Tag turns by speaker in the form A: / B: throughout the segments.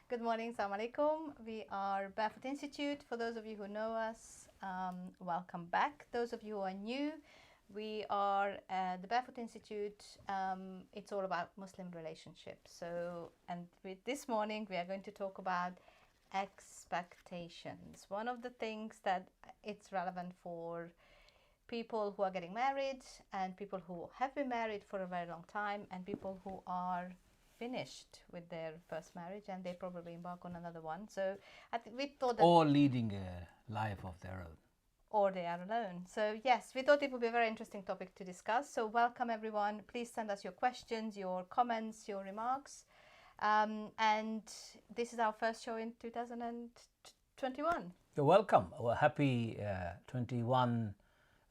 A: Good morning, Assalamu alaikum. We are Barefoot Institute. For those of you who know us, welcome back. Those of you who are new, we are the Barefoot Institute. It's all about Muslim relationships. This morning we are going to talk about expectations. One of the things that it's relevant for people who are getting married and people who have been married for a very long time and people who are finished with their first marriage and they probably embark on another one. So we thought that,
B: or leading a life of their own,
A: or they are alone. So yes, we thought it would be a very interesting topic to discuss. So welcome everyone. Please send us your questions, your comments, your remarks. And this is our first show in 2021.
B: You're welcome. Well, happy 2021.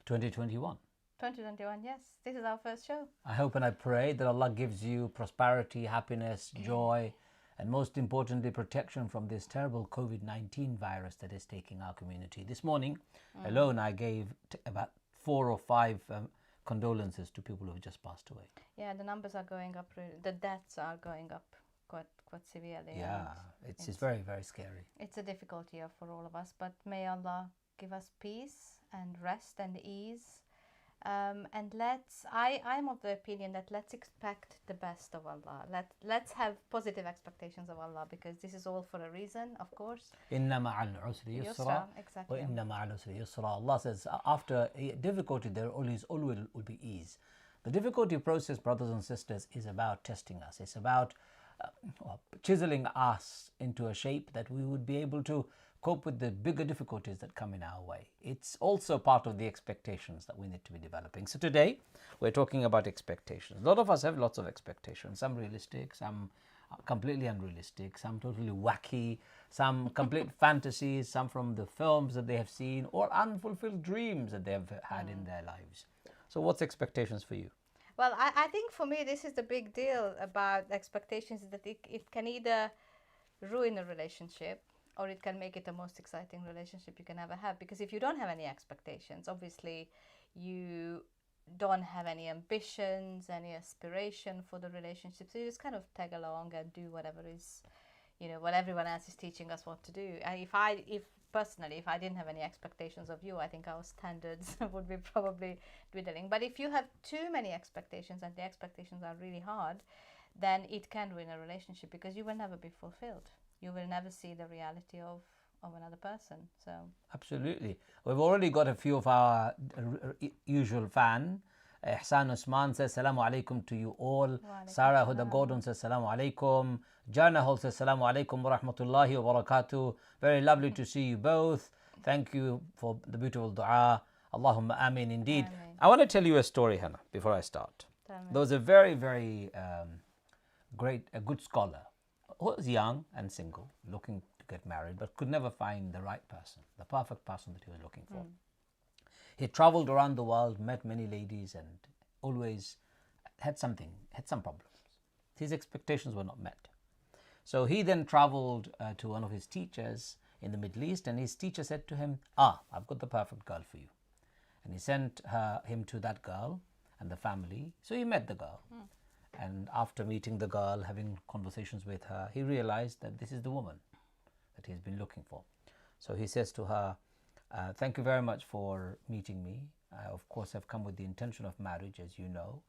A: 2021, yes. This is our first show.
B: I hope and I pray that Allah gives you prosperity, happiness, joy, and most importantly, protection from this terrible COVID-19 virus that is taking our community. This morning alone, I gave about 4 or 5 condolences to people who have just passed away.
A: Yeah, the numbers are going up. The deaths are going up quite severely.
B: Yeah, it's very, very scary.
A: It's a difficult year for all of us, but may Allah give us peace and rest and ease. And I'm of the opinion that let's expect the best of Allah. Let's have positive expectations of Allah, because this is all for a reason, of course.
B: Inna ma'al usri yusra.
A: Exactly.
B: Inna ma'al usri yusra. Allah says after difficulty there always will be ease. The difficulty process, brothers and sisters, is about testing us. It's about chiseling us into a shape that we would be able to cope with the bigger difficulties that come in our way. It's also part of the expectations that we need to be developing. So today we're talking about expectations. A lot of us have lots of expectations, some realistic, some completely unrealistic, some totally wacky, some complete fantasies, some from the films that they have seen, or unfulfilled dreams that they have had in their lives. So what's expectations for you?
A: Well, I think for me this is the big deal about expectations, that it can either ruin a relationship or it can make it the most exciting relationship you can ever have. Because if you don't have any expectations, obviously you don't have any ambitions, any aspiration for the relationship. So you just kind of tag along and do whatever is, what everyone else is teaching us what to do. If I didn't have any expectations of you, I think our standards would be probably dwindling. But if you have too many expectations and the expectations are really hard, then it can ruin a relationship, because you will never be fulfilled. You will never see the reality of another person. So
B: absolutely, we've already got a few of our usual fan. Ihsan Usman says Assalamu alaikum to you all. Sarah Huda Gordon says Assalamu alaikum. Jana Hall says Assalamu alaikum wa rahmatullahi wa barakatuh. Very lovely to see you both. Thank you for the beautiful dua. Allahumma ameen. Indeed. Ameen. I want to tell you a story, Hannah, before I start. There was a very, very a good scholar who was young and single, looking to get married, but could never find the right person, the perfect person that he was looking for. He traveled around the world, met many ladies, and always had some problems. His expectations were not met. So he then traveled to one of his teachers in the Middle East, and his teacher said to him, I've got the perfect girl for you. And he sent him to that girl and the family. So he met the girl. And after meeting the girl, having conversations with her, he realized that this is the woman that he's been looking for. So he says to her, thank you very much for meeting me. I, of course, have come with the intention of marriage, as you know.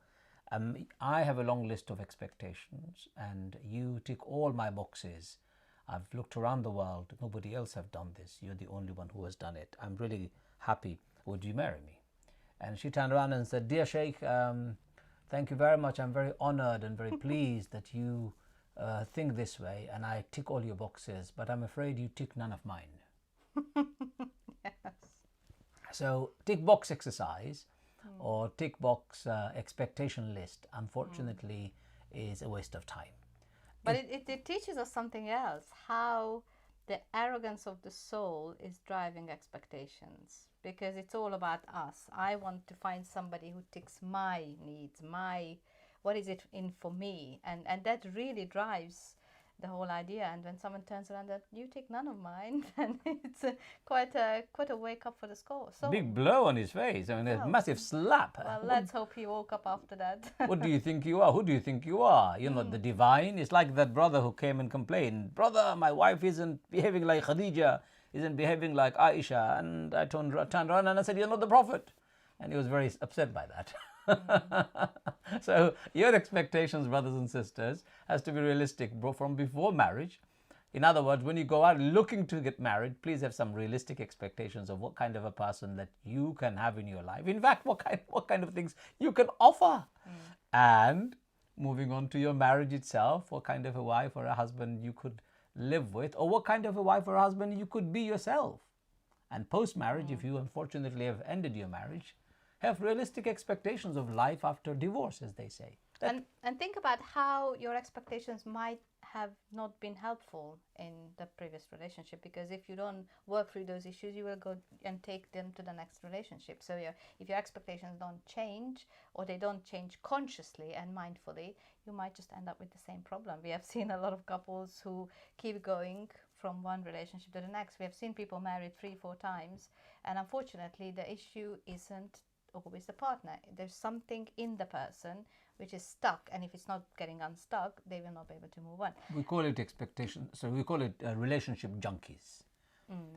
B: I have a long list of expectations, and you tick all my boxes. I've looked around the world. Nobody else have done this. You're the only one who has done it. I'm really happy. Would you marry me? And she turned around and said, dear Sheikh, thank you very much. I'm very honored and very pleased that you think this way, and I tick all your boxes, but I'm afraid you tick none of mine.
A: Yes.
B: So tick box exercise or tick box expectation list, unfortunately, is a waste of time.
A: But it teaches us something else, how the arrogance of the soul is driving expectations, because it's all about us. I want to find somebody who ticks my needs, what is it in for me, and that really drives the whole idea. And when someone turns around that you take none of mine, then it's quite a wake up for the score. So
B: big blow on his face. I mean, a massive slap.
A: Well, let's hope he woke up after that.
B: What do you think you are? Who do you think you are? You're not the divine. It's like that brother who came and complained, brother, my wife isn't behaving like Khadija, isn't behaving like Aisha. And I turned around and I said, you're not the prophet. And he was very upset by that. So your expectations, brothers and sisters, has to be realistic from before marriage. In other words, when you go out looking to get married, please have some realistic expectations of what kind of a person that you can have in your life. In fact, what kind of things you can offer. And moving on to your marriage itself, what kind of a wife or a husband you could live with, or what kind of a wife or a husband you could be yourself. And post-marriage, if you unfortunately have ended your marriage, have realistic expectations of life after divorce, as they say.
A: And think about how your expectations might have not been helpful in the previous relationship, because if you don't work through those issues, you will go and take them to the next relationship. So if your expectations don't change, or they don't change consciously and mindfully, you might just end up with the same problem. We have seen a lot of couples who keep going from one relationship to the next. We have seen people married 3-4 times, and unfortunately the issue isn't always the partner. There's something in the person which is stuck, and if it's not getting unstuck, they will not be able to move on.
B: We call it expectation. So we call it relationship junkies.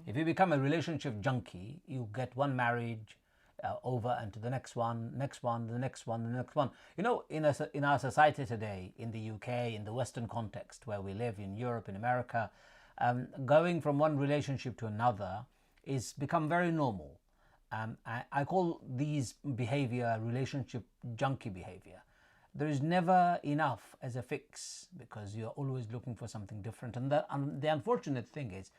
B: If you become a relationship junkie, you get one marriage over and to the next one, the next one. You know, in our society today, in the UK, in the Western context where we live, in Europe, in America, going from one relationship to another is become very normal. I call these behavior relationship junkie behavior. There is never enough as a fix, because you're always looking for something different. And the unfortunate thing is,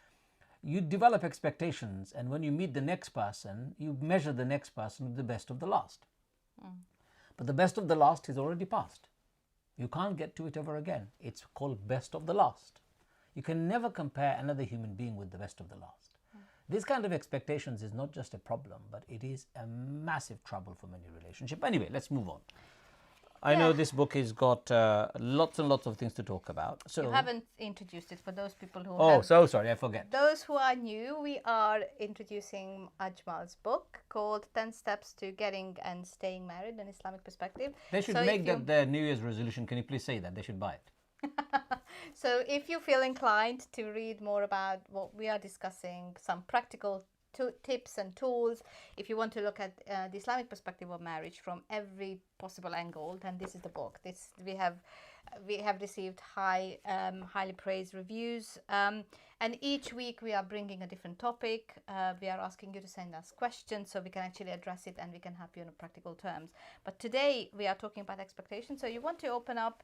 B: you develop expectations, and when you meet the next person, you measure the next person with the best of the last. But the best of the last is already past. You can't get to it ever again. It's called best of the last. You can never compare another human being with the best of the last. This kind of expectations is not just a problem, but it is a massive trouble for many relationships. Anyway, let's move on. I know this book has got lots and lots of things to talk about. So
A: you haven't introduced it for those people who
B: so sorry, I forget.
A: Those who are new, we are introducing Ajmal's book called 10 Steps to Getting and Staying Married, an Islamic Perspective.
B: They should make that their New Year's resolution. Can you please say that? They should buy it.
A: So if you feel inclined to read more about what we are discussing, some practical tips and tools, if you want to look at the Islamic perspective of marriage from every possible angle, then this is the book. We have received highly praised reviews, and each week we are bringing a different topic. We are asking you to send us questions so we can actually address it and we can help you in practical terms. But today we are talking about expectations. So you want to open up.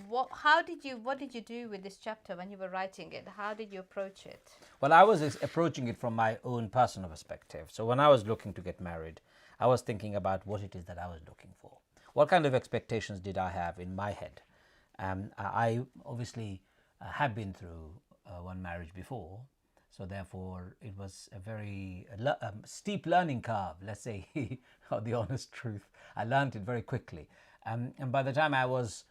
A: What did you do with this chapter when you were writing it? How did you approach it?
B: Well, I was approaching it from my own personal perspective. So when I was looking to get married, I was thinking about what it is that I was looking for. What kind of expectations did I have in my head? I obviously have been through one marriage before, so therefore it was a very steep learning curve, let's say, or the honest truth. I learned it very quickly. And by the time I was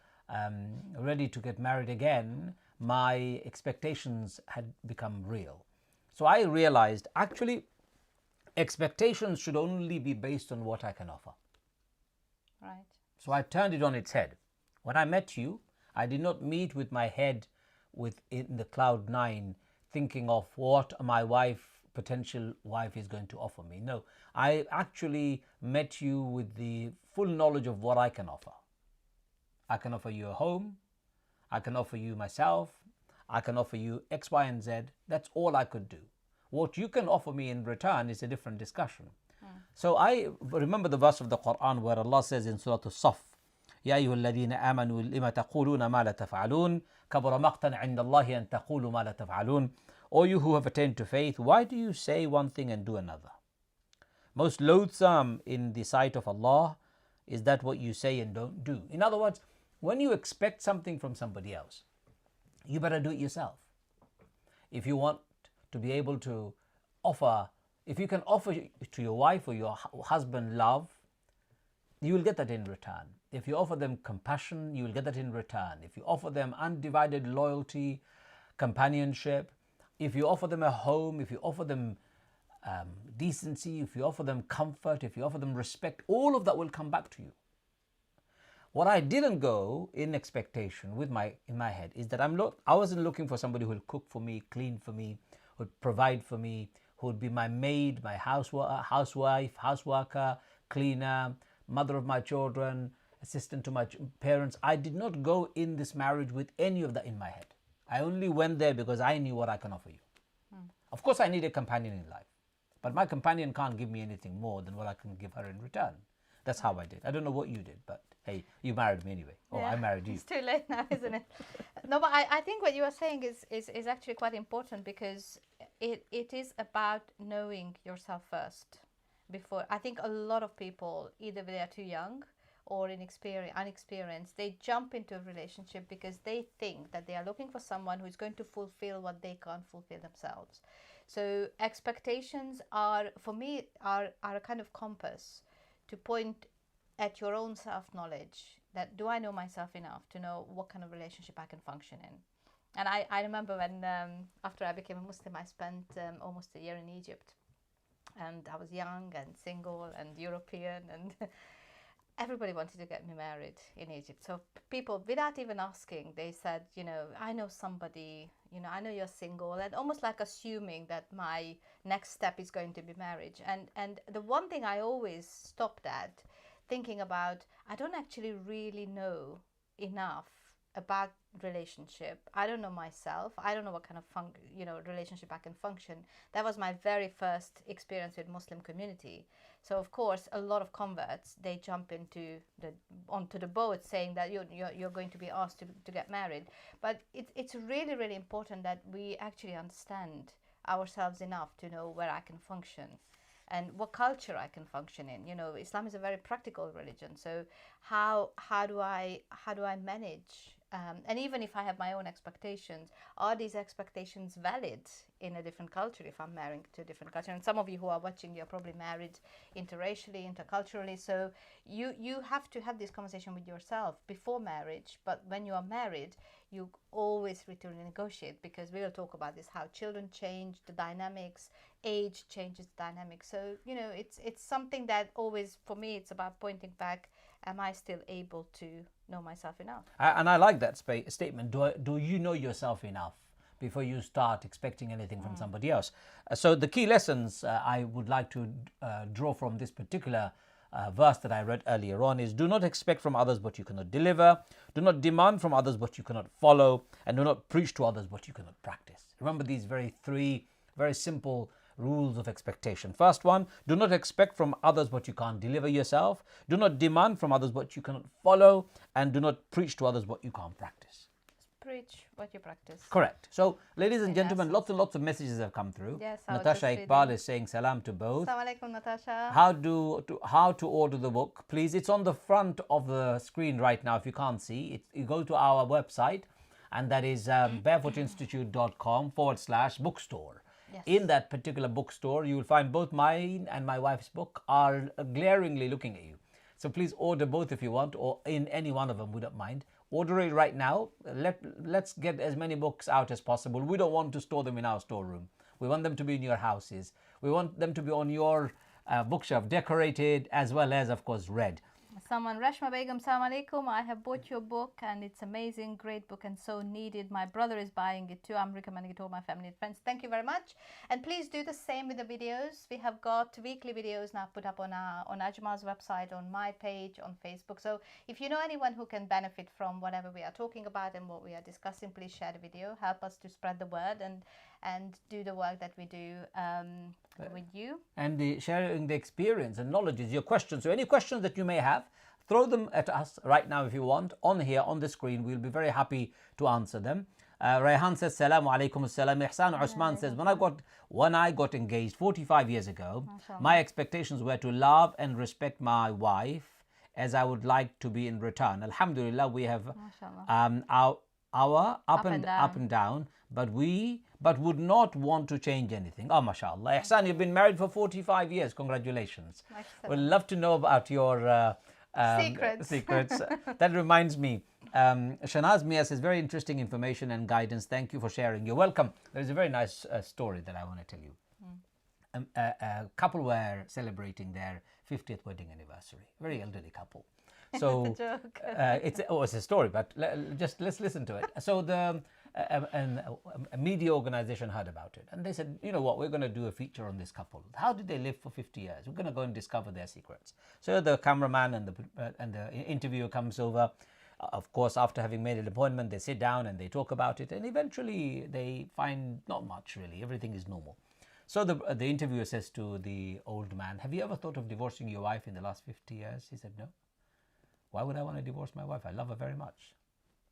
B: ready to get married again, my expectations had become real. So I realized actually expectations should only be based on what I can offer.
A: Right.
B: So I turned it on its head. When I met you, I did not meet with my head in the cloud 9 thinking of what my potential wife is going to offer me. No, I actually met you with the full knowledge of what I can offer. I can offer you a home, I can offer you myself, I can offer you X, Y, and Z. That's all I could do. What you can offer me in return is a different discussion. So I remember the verse of the Quran where Allah says in Surah As-Saff, يا أيها الذين آمنوا لما تقولون ما لا تفعلون كبر مقتا عند الله أن تقولوا ما لا تفعلون. O you who have attained to faith, why do you say one thing and do another? Most loathsome in the sight of Allah is that what you say and don't do. In other words, when you expect something from somebody else, you better do it yourself. If you want to be able to offer, if you can offer to your wife or your husband love, you will get that in return. If you offer them compassion, you will get that in return. If you offer them undivided loyalty, companionship, if you offer them a home, if you offer them decency, if you offer them comfort, if you offer them respect, all of that will come back to you. What I didn't go in expectation with in my head is that I wasn't looking for somebody who will cook for me, clean for me, who would provide for me, who would be my maid, my housewife, houseworker, cleaner, mother of my children, assistant to my parents. I did not go in this marriage with any of that in my head. I only went there because I knew what I can offer you. Of course, I need a companion in life, but my companion can't give me anything more than what I can give her in return. That's how I did. I don't know what you did, but hey, you married me anyway. Oh, yeah, I married you.
A: It's too late now, isn't it? No, but I think what you are saying is actually quite important, because it is about knowing yourself first. Before, I think a lot of people, either they are too young or unexperienced, they jump into a relationship because they think that they are looking for someone who is going to fulfill what they can't fulfill themselves. So expectations are, for me, are a kind of compass to point at your own self-knowledge, that do I know myself enough to know what kind of relationship I can function in. And I remember when, after I became a Muslim, I spent almost a year in Egypt. And I was young and single and European, and everybody wanted to get me married in Egypt. So people, without even asking, they said, I know somebody, I know you're single, and almost like assuming that my next step is going to be marriage. And the one thing I always stopped at, thinking about, I don't actually really know enough about relationship. I don't know myself. I don't know what kind of relationship I can function. That was my very first experience with Muslim community. So of course, a lot of converts, they jump onto the boat saying that you're going to be asked to get married. But it's really, really important that we actually understand ourselves enough to know where I can function and what culture I can function in. Islam is a very practical religion. So how do I manage? And even if I have my own expectations, are these expectations valid in a different culture if I'm marrying to a different culture? And some of you who are watching, you're probably married interracially, interculturally. So you have to have this conversation with yourself before marriage. But when you are married, you always return and negotiate, because we will talk about this, how children change the dynamics, age changes the dynamics. So, it's something that always, for me, it's about pointing back, am I still able to know myself enough?
B: And I like that statement. Do you know yourself enough before you start expecting anything from somebody else? So the key lessons I would like to draw from this particular verse that I read earlier on is: do not expect from others what you cannot deliver, do not demand from others what you cannot follow, and do not preach to others what you cannot practice. Remember these three very simple rules of expectation. First one, do not expect from others what you can't deliver yourself, do not demand from others what you cannot follow, and do not preach to others what you can't practice.
A: Preach what you practice.
B: Correct. So, ladies and gentlemen, lots and lots of messages have come through.
A: Yes,
B: Natasha Iqbal is saying salam to both.
A: Assalamu alaikum, Natasha.
B: How to order the book, please? It's on the front of the screen right now. If you can't see it, you go to our website, and that is barefootinstitute.com/bookstore. Yes. In that particular bookstore, you will find both mine and my wife's book are glaringly looking at you. So please order both if you want, or in any one of them, we don't mind. Order it right now. Let's get as many books out as possible. We don't want to store them in our storeroom. We want them to be in your houses. We want them to be on your bookshelf, decorated as well as, of course, read.
A: Someone, Rashma Begum, Assalamu alaikum. I have bought your book and it's amazing, great book and so needed. My brother is buying it too. I'm recommending it to all my family and friends. Thank you very much. And please do the same with the videos. We have got weekly videos now put up on Ajmal's website, on my page, on Facebook. So if you know anyone who can benefit from whatever we are talking about and what we are discussing, please share the video. Help us to spread the word and do the work that we do with you. And
B: sharing the experience and knowledge, your questions. So any questions that you may have, throw them at us right now if you want, on here, on the screen. We'll be very happy to answer them. Rayhan says, Salamu alaikum assalam. Ihsan Usman says, when I got engaged 45 years ago, my expectations were to love and respect my wife as I would like to be in return. Alhamdulillah, we have our up and down, but would not want to change anything. Oh, mashallah. Ihsan, you've been married for 45 years. Congratulations. We'd love to know about your
A: Secrets.
B: Secrets. That reminds me, Shanaz Mia says, very interesting information and guidance. Thank you for sharing. You're welcome. There's a very nice story that I want to tell you. A couple were celebrating their 50th wedding anniversary. Very elderly couple. So
A: It's a joke.
B: It's a story, but just let's listen to it. So a media organization heard about it, and they said, you know what, we're going to do a feature on this couple. How did they live for 50 years? We're going to go and discover their secrets. So the cameraman and the interviewer comes over. Of course, after having made an appointment, they sit down and they talk about it, and eventually they find not much really. Everything is normal. So the interviewer says to the old man, have you ever thought of divorcing your wife in the last 50 years? He said, no. Why would I want to divorce my wife? I love her very much.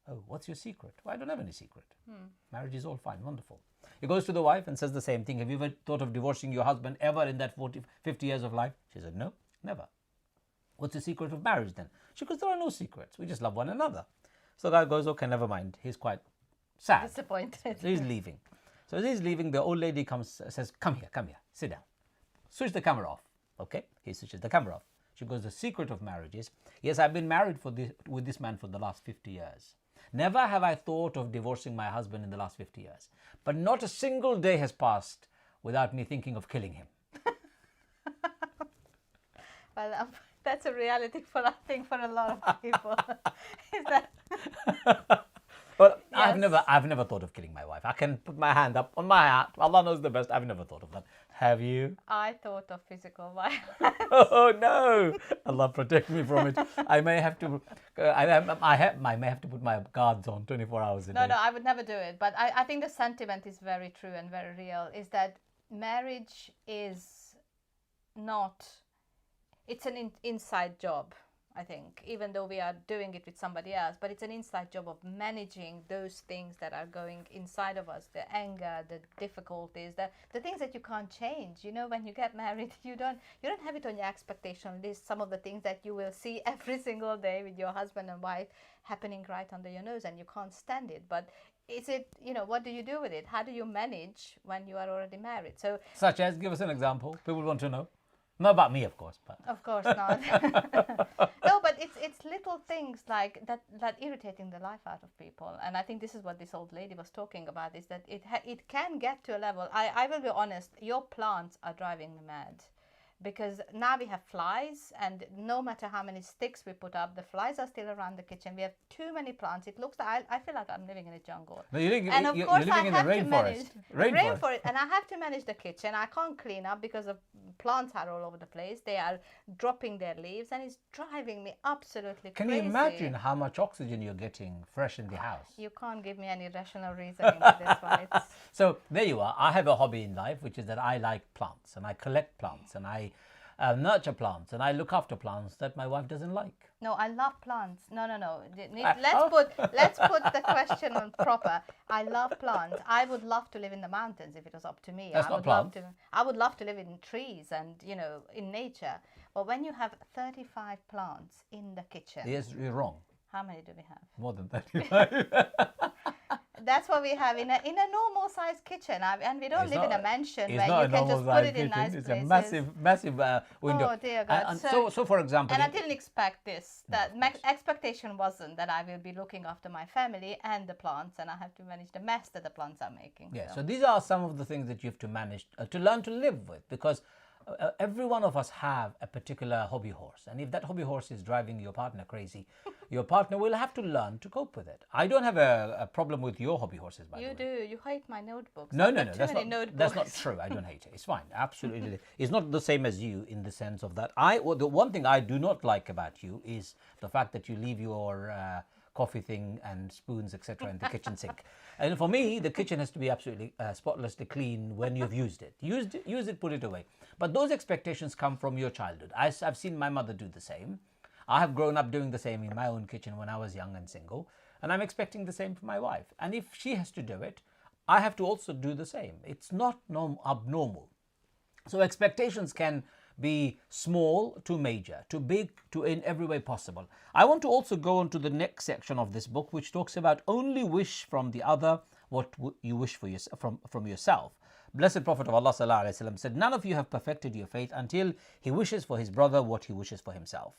B: Oh, what's your secret? Well, I don't have any secret. Marriage is all fine, wonderful. He goes to the wife and says the same thing. Have you ever thought of divorcing your husband ever in that 50 years of life? She said, no, never. What's the secret of marriage then? She goes, there are no secrets. We just love one another. So the guy goes, okay, never mind. He's quite sad.
A: Disappointed.
B: So he's leaving. So as he's leaving, the old lady comes, says, come here, sit down. Switch the camera off. Okay, he switches the camera off. She goes, the secret of marriage is, yes, I've been married with this man for the last 50 years. Never have I thought of divorcing my husband in the last 50 years. But not a single day has passed without me thinking of killing him.
A: Well, that's a reality for, I think, for a lot of people. Is that?
B: Well,
A: Yes.
B: I've never thought of killing my wife. I can put my hand up on my heart. Allah knows the best. I've never thought of that. Have you?
A: I thought of physical violence.
B: Oh no! Allah protect me from it. I may have to. I may have to put my guards on 24 hours a day.
A: No, I would never do it. But I think the sentiment is very true and very real. Is that marriage is not. It's an inside job. I think, even though we are doing it with somebody else, but it's an inside job of managing those things that are going inside of us, the anger, the difficulties, the things that you can't change. You know, when you get married, you don't have it on your expectation list, some of the things that you will see every single day with your husband and wife happening right under your nose, and you can't stand it. But is it, you know, what do you do with it? How do you manage when you are already married? So,
B: such as, give us an example. People want to know. Not about me, of course, but
A: of course not. No, but it's little things like that irritating the life out of people. And I think this is what this old lady was talking about, is that it can get to a level. I will be honest, your plants are driving me mad. Because now we have flies, and no matter how many sticks we put up, the flies are still around the kitchen. We have too many plants. It looks like I feel like I'm living in a jungle.
B: No, you're
A: and of course,
B: living in the
A: rainforest.
B: Rainforest.
A: And I have to manage the kitchen. I can't clean up because the plants are all over the place. They are dropping their leaves, and it's driving me absolutely
B: Can
A: crazy.
B: you imagine how much oxygen you're getting fresh in the house?
A: You can't give me any rational reasoning for this one.
B: So there you are. I have a hobby in life, which is that I like plants, and I collect plants, and I nurture plants, and I look after plants that my wife doesn't like.
A: No, I love plants. No. Let's put the question on proper. I love plants. I would love to live in the mountains if it was up to me.
B: That's not plants.
A: I would love to live in trees and, you know, in nature. But when you have 35 plants in the kitchen,
B: Yes, you're wrong.
A: how many do we have?
B: More than 35.
A: That's what we have in a normal sized kitchen, and we don't live in a mansion
B: It's
A: where
B: not
A: you
B: a
A: can just
B: normal
A: put
B: sized
A: it in
B: kitchen.
A: nice
B: It's
A: places.
B: a massive window.
A: Oh dear God!
B: And so for example,
A: and I didn't expect this. That my expectation wasn't that I will be looking after my family and the plants, and I have to manage the mess that the plants are making.
B: yeah. So these are some of the things that you have to manage to learn to live with, because every one of us have a particular hobby horse, and if that hobby horse is driving your partner crazy, your partner will have to learn to cope with it. I don't have a problem with your hobby horses, by the way.
A: You do. You hate my notebooks.
B: No, that's not true. I don't hate it. It's fine. Absolutely. It's not the same as you in the sense of that. The one thing I do not like about you is the fact that you leave your coffee thing and spoons, etc., in the kitchen sink. And for me, the kitchen has to be absolutely spotlessly clean when you've used it. Use it, put it away. But those expectations come from your childhood. I've seen my mother do the same. I have grown up doing the same in my own kitchen when I was young and single, and I'm expecting the same from my wife. And if she has to do it, I have to also do the same. It's not abnormal. So expectations can be small to major, to big, to in every way possible. I want to also go on to the next section of this book, which talks about only wish from the other what you wish for from yourself. Blessed Prophet of Allah sallallahu alaihi wasallam said, none of you have perfected your faith until he wishes for his brother what he wishes for himself.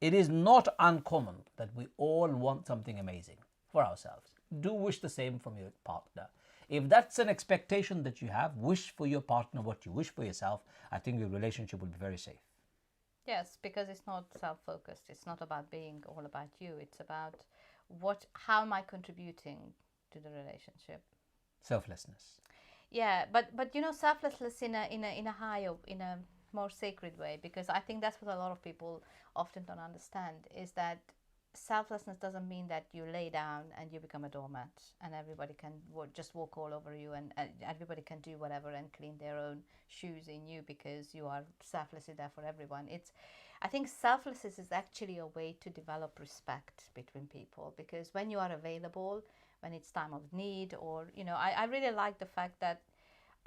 B: It is not uncommon that we all want something amazing for ourselves. Do wish the same from your partner. If that's an expectation that you have, wish for your partner what you wish for yourself. I think your relationship will be very safe.
A: Yes, because it's not self-focused. It's not about being all about you. It's about how am I contributing to the relationship?
B: Selflessness.
A: Yeah, but selflessness in a more sacred way, because I think that's what a lot of people often don't understand, is that selflessness doesn't mean that you lay down and you become a doormat and everybody can just walk all over you, and everybody can do whatever and clean their own shoes in you because you are selflessly there for everyone. I think selflessness is actually a way to develop respect between people, because when you are available, when it's time of need, or I really like the fact that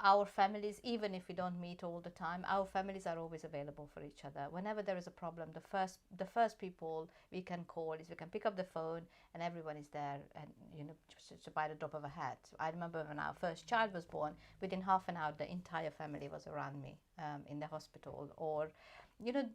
A: our families, even if we don't meet all the time, our families are always available for each other. Whenever there is a problem, the first people we can call is we can pick up the phone and everyone is there, and just by the drop of a hat. I remember when our first child was born, within half an hour the entire family was around me in the hospital. Or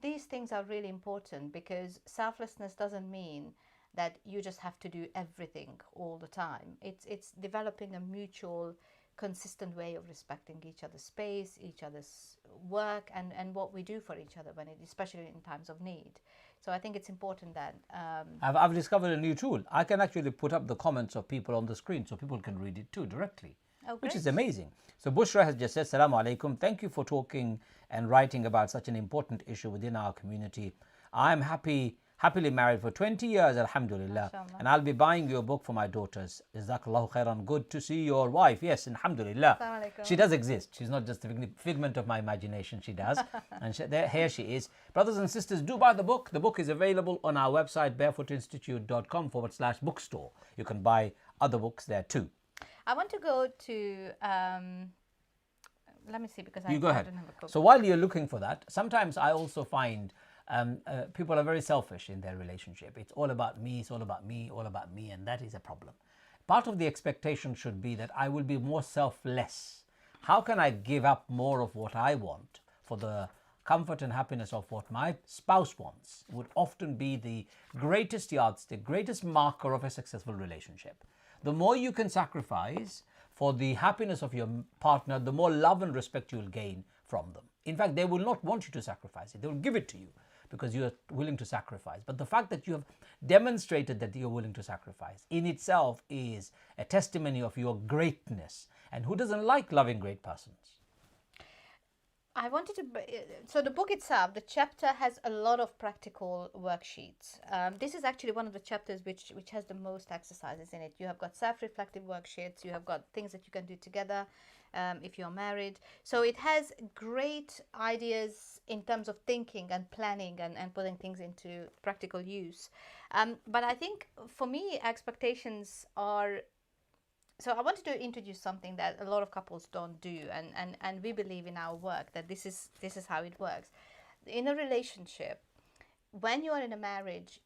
A: these things are really important, because selflessness doesn't mean that you just have to do everything all the time. It's developing a mutual, consistent way of respecting each other's space, each other's work, and what we do for each other especially in times of need. So I think it's important that
B: I've discovered a new tool. I can actually put up the comments of people on the screen so people can read it too directly, which is amazing. So Bushra has just said, Assalamu alaikum. Thank you for talking and writing about such an important issue within our community. I'm happily married for 20 years, alhamdulillah.
A: Mashallah.
B: And I'll be buying your book for my daughters. Jazakallahu khairan. Good to see your wife. Yes, alhamdulillah. She does exist. She's not just a figment of my imagination. She does. And here she is. Brothers and sisters, do buy the book. The book is available on our website, barefootinstitute.com/bookstore. You can buy other books there too.
A: I want to go to let me see, because
B: you go ahead.
A: don't have a copy.
B: So while you're looking for that, sometimes I also find people are very selfish in their relationship. It's all about me, it's all about me, all about me, and that is a problem. Part of the expectation should be that I will be more selfless. How can I give up more of what I want for the comfort and happiness of what my spouse wants? Would often be the greatest yardstick, greatest marker of a successful relationship. The more you can sacrifice for the happiness of your partner, the more love and respect you will gain from them. In fact, they will not want you to sacrifice it. They will give it to you because you are willing to sacrifice. But the fact that you have demonstrated that you're willing to sacrifice in itself is a testimony of your greatness. And who doesn't like loving great persons?
A: I wanted to, so the book itself, the chapter has a lot of practical worksheets. This is actually one of the chapters which has the most exercises in it. You have got self-reflective worksheets, you have got things that you can do together if you're married. So it has great ideas in terms of thinking and planning and putting things into practical use. But I think for me, expectations are, so I wanted to introduce something that a lot of couples don't do, and we believe in our work that this is how it works. In a relationship, when you are in a marriage,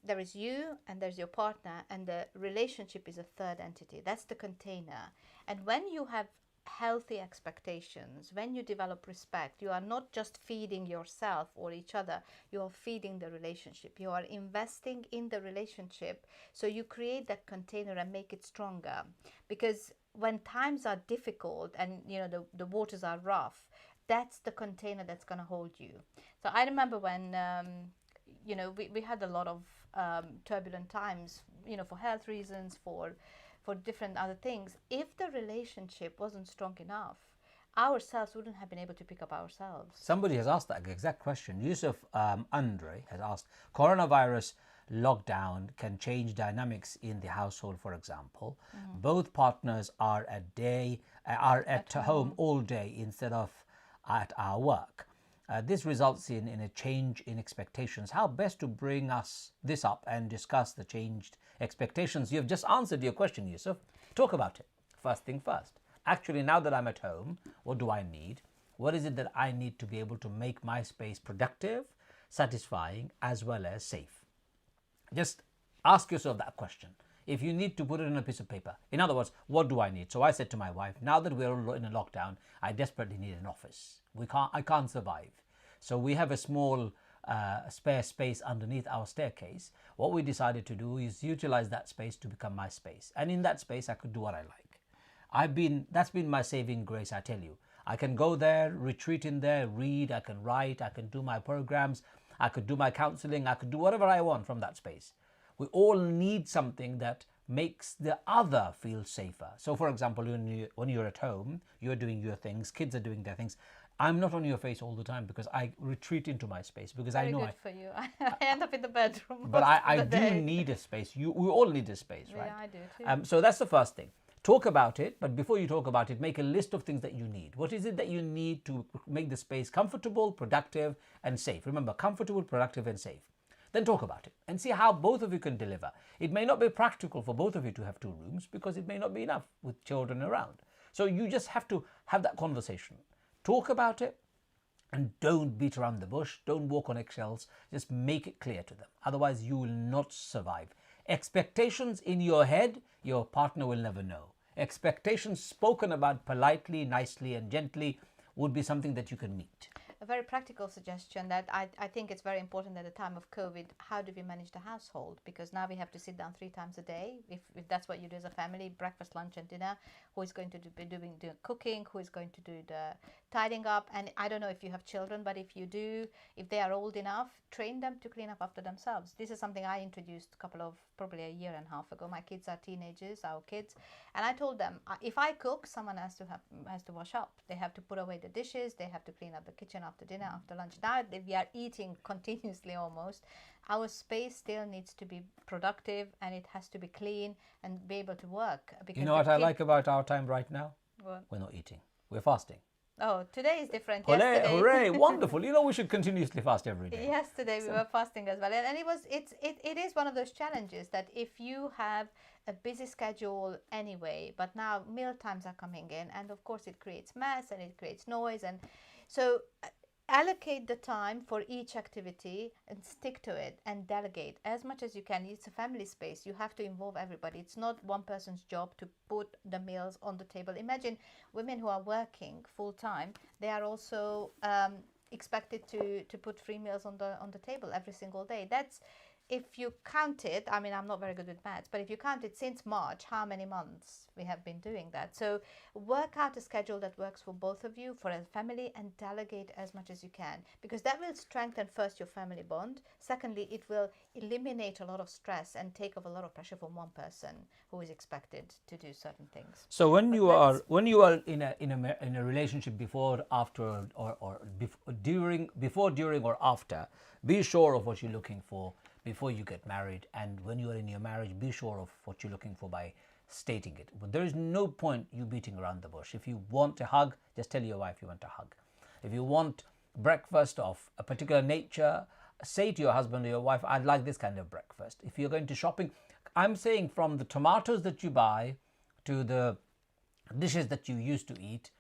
A: there is you and there's your partner, and the relationship is a third entity. That's the container. And when you have healthy expectations, when you develop respect, you are not just feeding yourself or each other, you are feeding the relationship. You are investing in the relationship, so you create that container and make it stronger. Because when times are difficult and the waters are rough, that's the container that's going to hold you. So I remember when we had a lot of turbulent times, for health reasons, for different other things. If the relationship wasn't strong enough, ourselves wouldn't have been able to pick up ourselves.
B: Somebody has asked that exact question. Yusuf Andre has asked, coronavirus lockdown can change dynamics in the household, for example. Both partners are at home all day instead of at our work. This results in a change in expectations. How best to bring this up and discuss the changed expectations? You've just answered your question, Yusuf. Talk about it. First thing first. Actually, now that I'm at home, what do I need? What is it that I need to be able to make my space productive, satisfying, as well as safe? Just ask yourself that question. If you need to put it in a piece of paper. In other words, what do I need? So I said to my wife, now that we're all in a lockdown, I desperately need an office. I can't survive. So we have a small spare space underneath our staircase, what we decided to do is utilize that space to become my space. And in that space, I could do what I like. That's been my saving grace, I tell you. I can go there, retreat in there, read, I can write, I can do my programs, I could do my counseling, I could do whatever I want from that space. We all need something that makes the other feel safer. So for example, when you're at home, you're doing your things, kids are doing their things. I'm not on your face all the time because I retreat into my space because
A: Very
B: I know
A: good for you. I end up in the bedroom.
B: but I
A: the
B: do
A: day.
B: need a space. We all need a space, right?
A: Yeah, I do too.
B: So that's the first thing. Talk about it, but before you talk about it, make a list of things that you need. What is it that you need to make the space comfortable, productive, and safe? Remember, comfortable, productive, and safe. Then talk about it and see how both of you can deliver. It may not be practical for both of you to have 2 rooms because it may not be enough with children around. So you just have to have that conversation. Talk about it and don't beat around the bush. Don't walk on eggshells. Just make it clear to them. Otherwise, you will not survive. Expectations in your head, your partner will never know. Expectations spoken about politely, nicely, and gently would be something that you can meet.
A: A very practical suggestion that I think it's very important at the time of COVID. How do we manage the household? Because now we have to sit down 3 times a day. If that's what you do as a family, breakfast, lunch, and dinner. Who is going to be doing the cooking? Who is going to do the tidying up? And I don't know if you have children, but if you do, if they are old enough, train them to clean up after themselves. This is something I introduced probably a year and a half ago. My kids are teenagers, our kids, and I told them if I cook, someone has to wash up. They have to put away the dishes. They have to clean up the kitchen after dinner, after lunch. Now that we are eating continuously almost, our space still needs to be productive and it has to be clean and be able to work.
B: You know what I like about our time right now?
A: What?
B: We're not eating. We're fasting.
A: Oh, today is different.
B: Hooray,
A: Yesterday,
B: hooray, wonderful. You know, we should continuously fast every day.
A: yesterday we were fasting as well, and it is one of those challenges that if you have a busy schedule anyway, but now meal times are coming in, and of course it creates mess and it creates noise, and so allocate the time for each activity and stick to it and delegate as much as you can. It's a family space. You have to involve everybody. It's not one person's job to put the meals on the table. Imagine women who are working full time. They are also expected to put 3 meals on the table every single day. That's, if you count it, I mean, I'm not very good with maths, but if you count it since March, how many months we have been doing that. So work out a schedule that works for both of you, for a family, and delegate as much as you can, because that will strengthen first your family bond. Secondly, it will eliminate a lot of stress and take off a lot of pressure from one person who is expected to do certain things.
B: So when you are in a relationship before, after, or before, during, or after, be sure of what you're looking for before you get married, and when you are in your marriage, be sure of what you're looking for by stating it. But there is no point you beating around the bush. If you want a hug, just tell your wife you want a hug. If you want breakfast of a particular nature, say to your husband or your wife, I'd like this kind of breakfast. If you're going to shopping, I'm saying from the tomatoes that you buy to the dishes that you used to eat,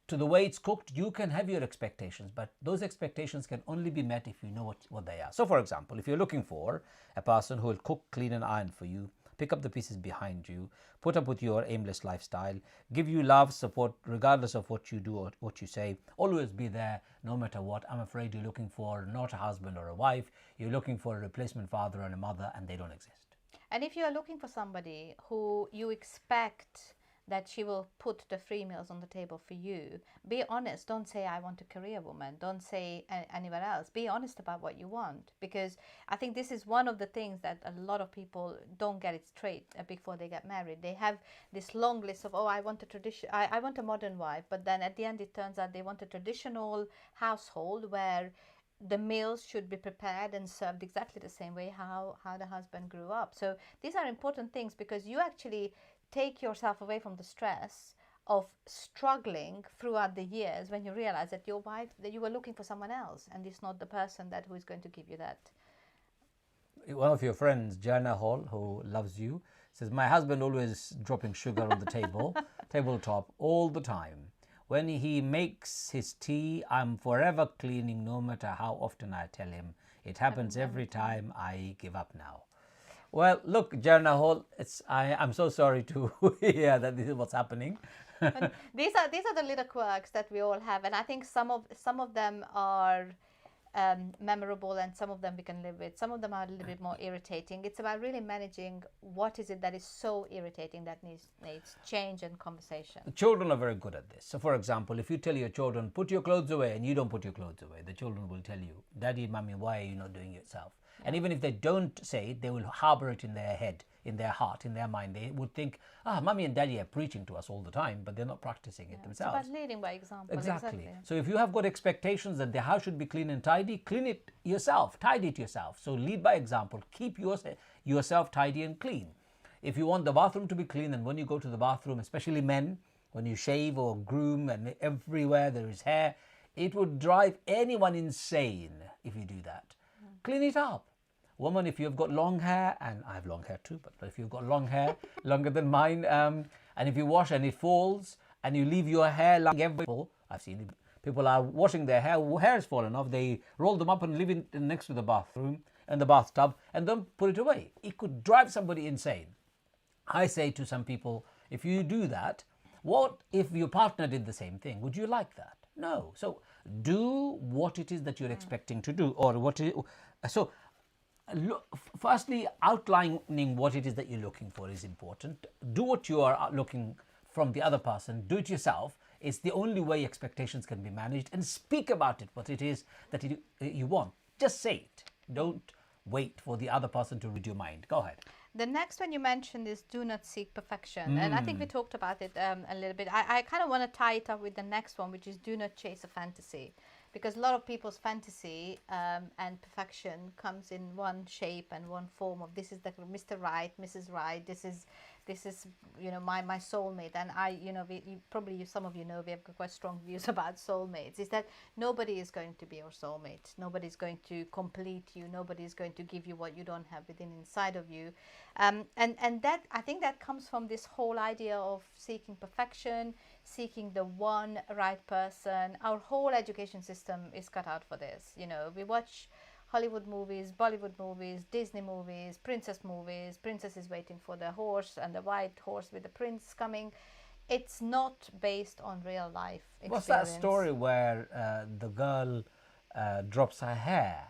B: to the way it's cooked, you can have your expectations, but those expectations can only be met if you know what they are. So for example, if you're looking for a person who will cook, clean and iron for you, pick up the pieces behind you, put up with your aimless lifestyle, give you love, support, regardless of what you do or what you say, always be there no matter what. I'm afraid you're looking for not a husband or a wife, you're looking for a replacement father and a mother, and they don't exist.
A: And if you are looking for somebody who you expect that she will put the 3 meals on the table for you, be honest. Don't say, I want a career woman. Don't say anywhere else. Be honest about what you want, because I think this is one of the things that a lot of people don't get it straight before they get married. They have this long list of, I want a tradition, I want a modern wife, but then at the end it turns out they want a traditional household where the meals should be prepared and served exactly the same way how the husband grew up. So these are important things, because you actually take yourself away from the stress of struggling throughout the years when you realize that your wife, that you were looking for someone else, and it's not the person who is going to give you that.
B: One of your friends, Jana Hall, who loves you, says, my husband always dropping sugar on the tabletop all the time. When he makes his tea, I'm forever cleaning no matter how often I tell him. It happens every time. I give up now. Well, look, Jana Hall, I'm so sorry to hear that this is what's happening.
A: These are the little quirks that we all have, and I think some of them are memorable, and some of them we can live with. Some of them are a little bit more irritating. It's about really managing what is it that is so irritating that needs change and conversation.
B: The children are very good at this. So, for example, if you tell your children, put your clothes away, and you don't put your clothes away, the children will tell you, Daddy, Mommy, why are you not doing it yourself? Yeah. And even if they don't say it, they will harbor it in their head, in their heart, in their mind. They would think, Mommy and Daddy are preaching to us all the time, but they're not practicing it themselves.
A: It's about leading by example.
B: Exactly. So if you have got expectations that the house should be clean and tidy, clean it yourself, tidy it yourself. So lead by example. Keep yourself tidy and clean. If you want the bathroom to be clean, and when you go to the bathroom, especially men, when you shave or groom and everywhere there is hair, it would drive anyone insane if you do that. Clean it up. Woman, if you've got long hair, and I have long hair too, but if you've got long hair, longer than mine, and if you wash and it falls, and you leave your hair lying everywhere, I've seen people are washing their hair is fallen off, they roll them up and leave it next to the bathroom and the bathtub, and then put it away. It could drive somebody insane. I say to some people, if you do that, what if your partner did the same thing? Would you like that? No. So do what it is that you're expecting to do, or what is, so firstly, outlining what it is that you're looking for is important. Do what you are looking from the other person. Do it yourself. It's the only way expectations can be managed. And speak about it, what it is that you want. Just say it. Don't wait for the other person to read your mind. Go ahead.
A: The next one you mentioned is do not seek perfection. And I think we talked about it a little bit. I kind of want to tie it up with the next one, which is do not chase a fantasy. Because a lot of people's fantasy and perfection comes in one shape and one form of this is the Mr. Right, Mrs. Right, this is my soulmate. And some of you know we have quite strong views about soulmates. Is that nobody is going to be your soulmate. Nobody's going to complete you. Nobody is going to give you what you don't have within inside of you. And that, I think that comes from this whole idea of seeking perfection, seeking the one right person. Our whole education system is cut out for this. We watch Hollywood movies, Bollywood movies, Disney movies, princess movies. Princess is waiting for the horse, and the white horse with the prince coming. It's not based on real life experience.
B: What's that story where the girl drops her hair?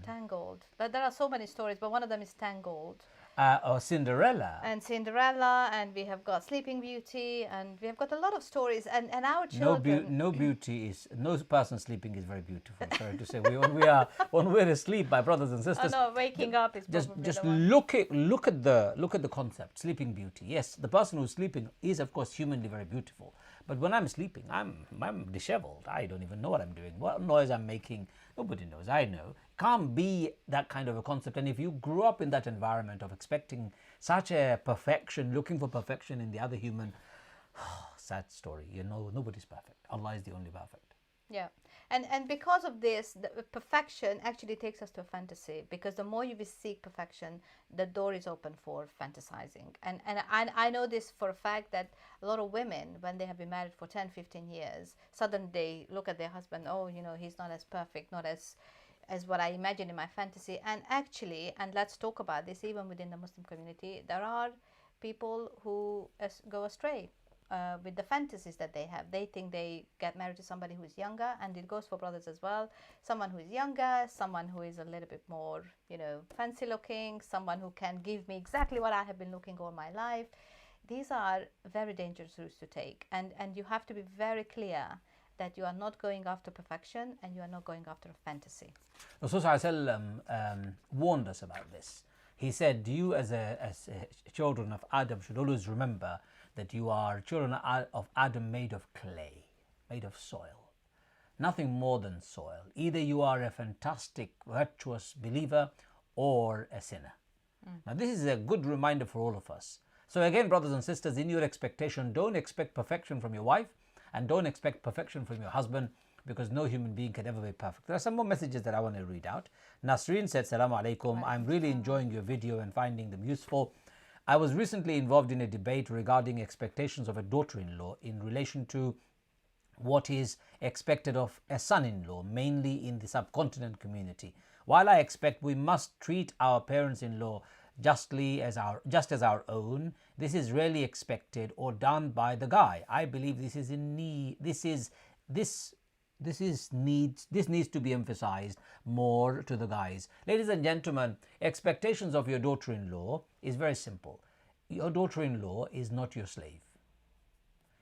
A: Tangled. There are so many stories, but one of them is Tangled.
B: Or Cinderella.
A: And Cinderella, and we have got Sleeping Beauty, and we have got a lot of stories. And our children.
B: No person sleeping is very beautiful. Sorry to say, when we're asleep, my brothers and sisters.
A: Oh no, waking up is
B: just look at the concept. Sleeping Beauty. Yes, the person who's sleeping is of course humanly very beautiful. But when I'm sleeping, I'm disheveled. I don't even know what I'm doing. What noise I'm making, nobody knows. I know. Can't be that kind of a concept. And if you grew up in that environment of expecting such a perfection, looking for perfection in the other human, sad story. Nobody's perfect. Allah is the only perfect.
A: Yeah. And because of this, the perfection actually takes us to a fantasy, because the more you seek perfection, the door is open for fantasizing. And I know this for a fact that a lot of women, when they have been married for 10, 15 years, suddenly they look at their husband, he's not as perfect, not as what I imagine in my fantasy. And actually, and let's talk about this, even within the Muslim community, there are people who go astray with the fantasies that they have. They think they get married to somebody who is younger, and it goes for brothers as well. Someone who is younger, someone who is a little bit more, fancy looking, someone who can give me exactly what I have been looking all my life. These are very dangerous routes to take, and you have to be very clear that you are not going after perfection and you are not going after a fantasy.
B: Rasul warned us about this. He said, you as children of Adam should always remember that you are children of Adam made of clay, made of soil. Nothing more than soil. Either you are a fantastic, virtuous believer or a sinner. Now this is a good reminder for all of us. So again, brothers and sisters, in your expectation, don't expect perfection from your wife and don't expect perfection from your husband, because no human being can ever be perfect. There are some more messages that I want to read out. Nasreen said, Assalamu alaikum. I'm really enjoying your video and finding them useful. I was recently involved in a debate regarding expectations of a daughter-in-law in relation to what is expected of a son-in-law, mainly in the subcontinent community. While I expect we must treat our parents-in-law just as our own, this is rarely expected or done by the guy. I believe this This needs to be emphasized more to the guys. Ladies and gentlemen, expectations of your daughter-in-law is very simple. Your daughter-in-law is not your slave.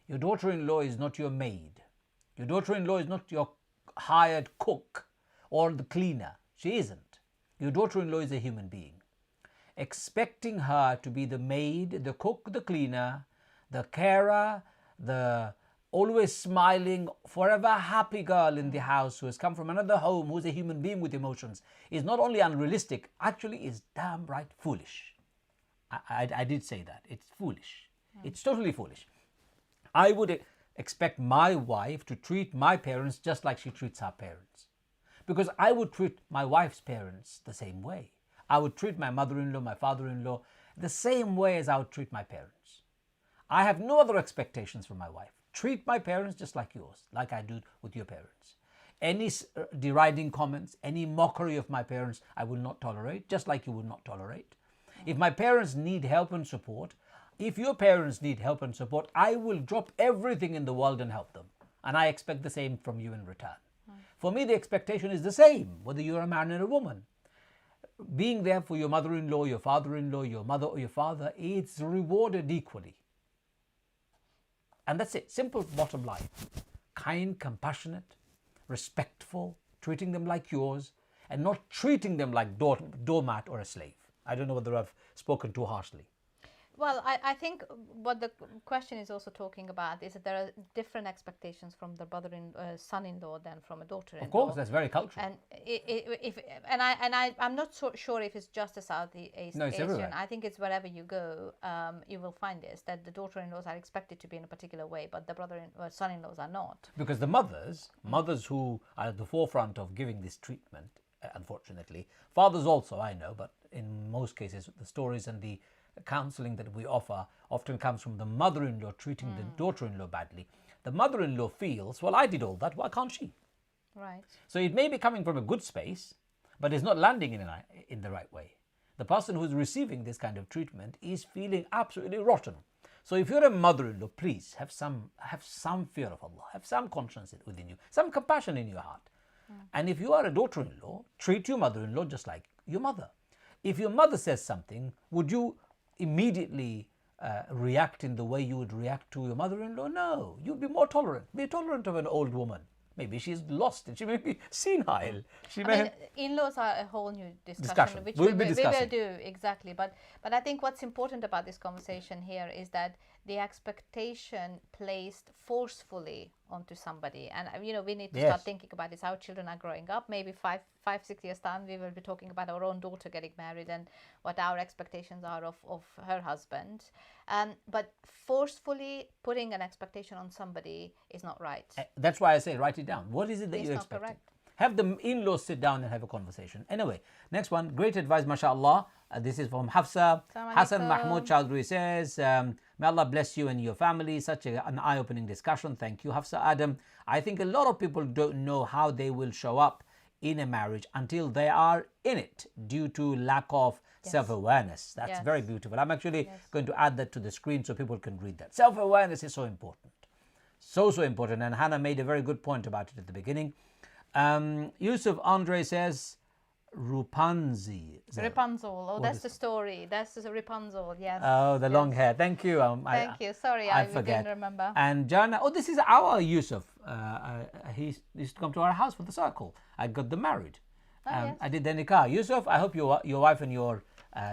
B: Your daughter-in-law is not your maid. Your daughter-in-law is not your hired cook or the cleaner. She isn't. Your daughter-in-law is a human being. Expecting her to be the maid, the cook, the cleaner, the carer, the always smiling, forever happy girl in the house who has come from another home, who's a human being with emotions, is not only unrealistic, actually is damn right foolish. I did say that. It's foolish. It's totally foolish. I would expect my wife to treat my parents just like she treats her parents. Because I would treat my wife's parents the same way. I would treat my mother-in-law, my father-in-law the same way as I would treat my parents. I have no other expectations from my wife. Treat my parents just like yours, like I do with your parents. Any deriding comments, any mockery of my parents, I will not tolerate, just like you will not tolerate. If my parents need help and support, if your parents need help and support, I will drop everything in the world and help them. And I expect the same from you in return. For me, the expectation is the same, whether you're a man or a woman. Being there for your mother-in-law, your father-in-law, your mother or your father, it's rewarded equally. And that's it. Simple bottom line. Kind, compassionate, respectful, treating them like yours, and not treating them like doormat or a slave. I don't know whether I've spoken too harshly.
A: Well, I think what the question is also talking about is that there are different expectations from the son-in-law than from a daughter-in-law.
B: Of course, that's very cultural.
A: And I'm not so sure if it's just a Southeast
B: No, it's
A: Asian.
B: everywhere.
A: I think it's wherever you go, you will find this, that the daughter-in-laws are expected to be in a particular way, but the son-in-laws are not.
B: Because the mothers who are at the forefront of giving this treatment, unfortunately, fathers also, I know, but in most cases, the stories and the counseling that we offer often comes from the mother-in-law treating the daughter-in-law badly. The mother-in-law feels, well, I did all that, why can't she?
A: Right.
B: So it may be coming from a good space, but it's not landing in the right way. The person who's receiving this kind of treatment is feeling absolutely rotten. So if you're a mother-in-law, please have some fear of Allah, have some conscience within you, some compassion in your heart. And if you are a daughter-in-law, treat your mother-in-law just like your mother. If your mother says something, would you immediately react in the way you would react to your mother-in-law? No, you'd be more tolerant. Be tolerant of an old woman. Maybe she's lost and she may be senile.
A: In-laws are a whole new discussion. Which
B: we'll
A: we
B: be discussing.
A: We will do, exactly. But I think what's important about this conversation here is that the expectation placed forcefully onto somebody. And, we need to start thinking about this. Our children are growing up. Maybe 5-6 years time, we will be talking about our own daughter getting married and what our expectations are of her husband. But forcefully putting an expectation on somebody is not right.
B: That's why I say write it down. What is it that
A: It's
B: you're
A: not
B: expecting?
A: correct.
B: Have the in-laws sit down and have a conversation. Anyway, next one. Great advice, mashallah. This is from Hafsa. Hassan Mahmoud Chowdhury says, may Allah bless you and your family. Such an eye-opening discussion. Thank you, Hafsa Adam. I think a lot of people don't know how they will show up in a marriage until they are in it due to lack of self-awareness. That's very beautiful. I'm actually going to add that to the screen so people can read that. Self-awareness is so important. So important. And Hannah made a very good point about it at the beginning. Yusuf Andre says, Rapunzel.
A: Rapunzel. Oh, that's the story. That's the Rapunzel, yes.
B: Oh, the long hair. Thank you.
A: Thank you. Sorry, I didn't remember.
B: And Jana, this is our Yusuf. He used to come to our house for the circle. I got them married.
A: Yes.
B: I did the nikah. Yusuf, I hope your wife and your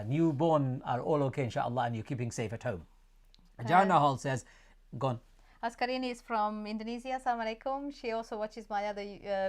B: newborn are all okay, inshallah, and you're keeping safe at home. Jana Hall says, go on.
A: Askarini is from Indonesia. Assalamu alaikum. She also watches my other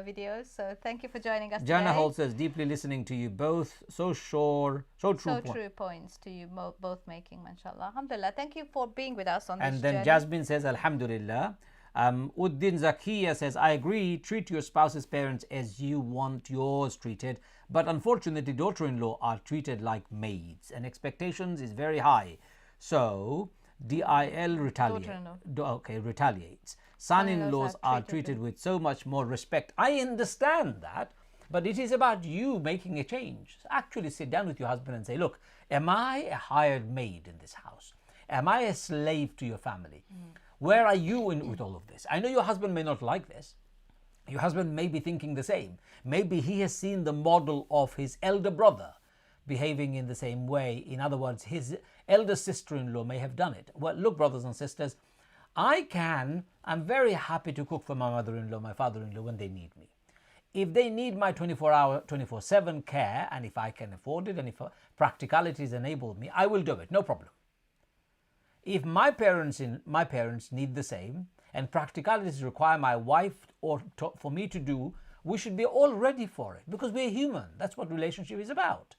A: videos. So thank you for joining us
B: Jana
A: today.
B: Hall says, deeply listening to you both. So sure, so true.
A: True points to you both making, mashallah. Alhamdulillah. Thank you for being with us on this
B: journey. And then
A: journey.
B: Jasmine says, Alhamdulillah. Uddin Zakiya says, I agree, treat your spouse's parents as you want yours treated. But unfortunately, daughter-in-law are treated like maids and expectations is very high. So, DIL retaliates. Son-in-laws are treated with so much more respect. I understand that, but it is about you making a change. Actually sit down with your husband and say, look, am I a hired maid in this house? Am I a slave to your family? Where are you in with all of this? I know your husband may not like this, Your husband may be thinking the same. Maybe he has seen the model of his elder brother behaving in the same way. In other words, his elder sister-in-law may have done it. Well, look, brothers and sisters, I'm very happy to cook for my mother-in-law, my father-in-law when they need me. If they need my 24-hour, 24/7 care, and if I can afford it, and if practicalities enable me, I will do it, no problem. If my parents need the same, and practicalities require my wife for me to do, we should be all ready for it, because we're human. That's what relationship is about.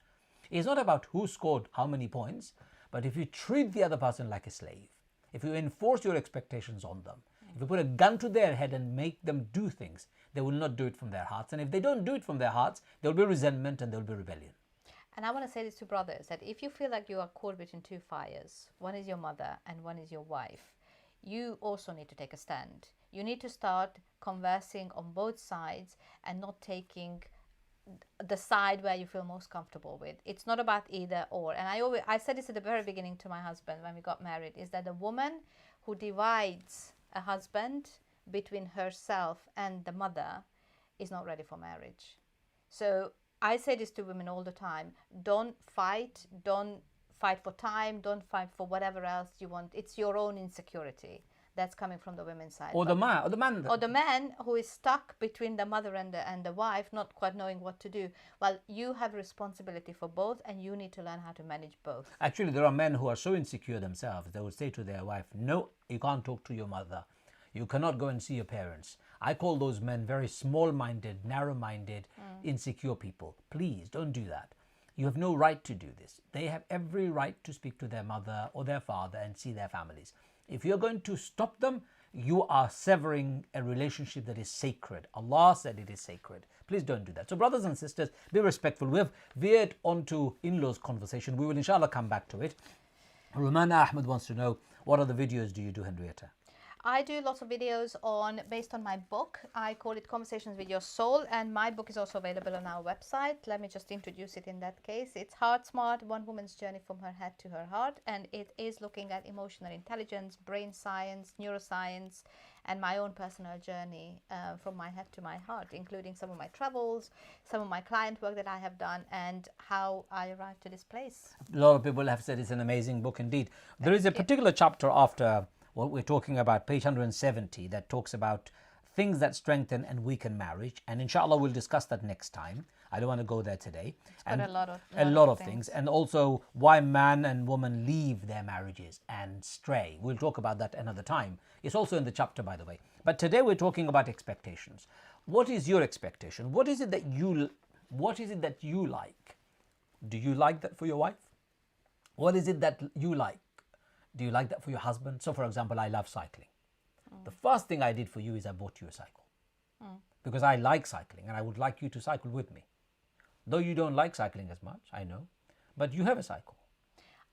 B: It's not about who scored how many points, but if you treat the other person like a slave, if you enforce your expectations on them, if you put a gun to their head and make them do things, they will not do it from their hearts. And if they don't do it from their hearts, there will be resentment and there will be rebellion.
A: And I want to say this to brothers, that if you feel like you are caught between two fires, one is your mother and one is your wife, you also need to take a stand. You need to start conversing on both sides and not taking the side where you feel most comfortable with. It's not about either or. And I said this at the very beginning to my husband when we got married, is that the woman who divides a husband between herself and the mother is not ready for marriage. So I say this to women all the time: don't fight for time, don't fight for whatever else you want. It's your own insecurity that's coming from the women's side.
B: Or the man
A: who is stuck between the mother and the wife, not quite knowing what to do. Well, you have responsibility for both, and you need to learn how to manage both.
B: Actually, there are men who are so insecure themselves, they would say to their wife, no, you can't talk to your mother. You cannot go and see your parents. I call those men very small-minded, narrow-minded, insecure people. Please don't do that. You have no right to do this. They have every right to speak to their mother or their father and see their families. If you're going to stop them, you are severing a relationship that is sacred. Allah said it is sacred. Please don't do that. So brothers and sisters, be respectful. We have veered onto in-laws conversation. We will inshallah come back to it. Rumana Ahmed wants to know, what other videos do you do, Henrietta?
A: I do lots of videos based on my book. I call it Conversations with Your Soul, and my book is also available on our website. Let me just introduce it in that case. It's Heart Smart, One Woman's Journey from Her Head to Her Heart, and it is looking at emotional intelligence, brain science, neuroscience, and my own personal journey from my head to my heart, including some of my travels, some of my client work that I have done, and how I arrived to this place.
B: A lot of people have said it's an amazing book indeed. There is a particular chapter after what we're talking about, page 170, that talks about things that strengthen and weaken marriage, and inshallah we'll discuss that next time. I don't want to go there today.
A: It's got a
B: lot of things, and also why man and woman leave their marriages and stray. We'll talk about that another time. It's also in the chapter, by the way. But today we're talking about expectations. What is your expectation? What is it that you like? Do you like that for your wife? What is it that you like? Do you like that for your husband? So, for example, I love cycling. The first thing I did for you is I bought you a cycle. Because I like cycling and I would like you to cycle with me. Though you don't like cycling as much, I know. But you have a cycle.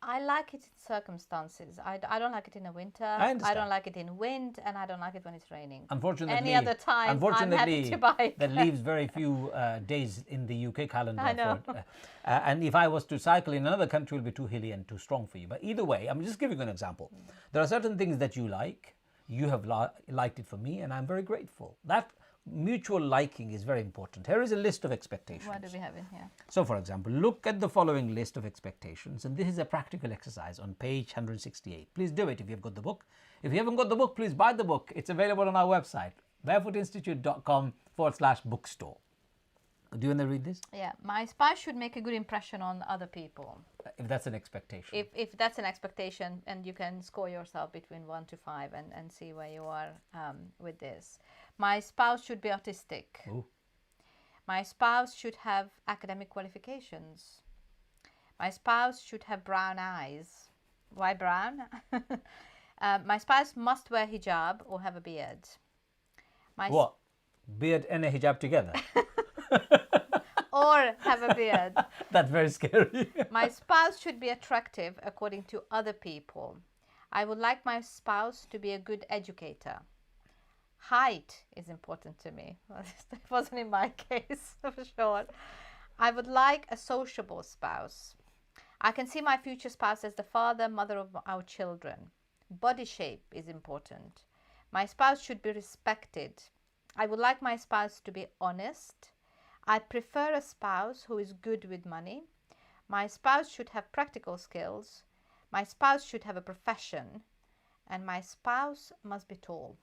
A: I like it in circumstances. I don't like it in the winter.
B: I understand.
A: I don't like it in wind, and I don't like it when it's raining.
B: Unfortunately,
A: any other time, I'm happy to buy it.
B: That leaves very few days in the UK calendar.
A: I know.
B: And if I was to cycle in another country, it will be too hilly and too strong for you. But either way, I'm just giving you an example. There are certain things that you like. You have liked it for me, and I'm very grateful. That mutual liking is very important. Here is a list of expectations.
A: What do we have in here?
B: So, for example, look at the following list of expectations, and this is a practical exercise on page 168. Please do it if you've got the book. If you haven't got the book, please buy the book. It's available on our website, barefootinstitute.com/bookstore. Do you want to read this?
A: Yeah. My spouse should make a good impression on other people.
B: If that's an expectation.
A: If that's an expectation, and you can score yourself between 1 to 5 and see where you are with this. My spouse should be autistic.
B: Ooh.
A: My spouse should have academic qualifications. My spouse should have brown eyes. Why brown? My spouse must wear hijab or have a beard.
B: What? Beard and a hijab together?
A: Or have a beard.
B: That's very scary.
A: My spouse should be attractive according to other people. I would like my spouse to be a good educator. Height is important to me. Well, that wasn't in my case, for sure. I would like a sociable spouse. I can see my future spouse as the father, mother of our children. Body shape is important. My spouse should be respected. I would like my spouse to be honest. I prefer a spouse who is good with money. My spouse should have practical skills. My spouse should have a profession. And my spouse must be tall.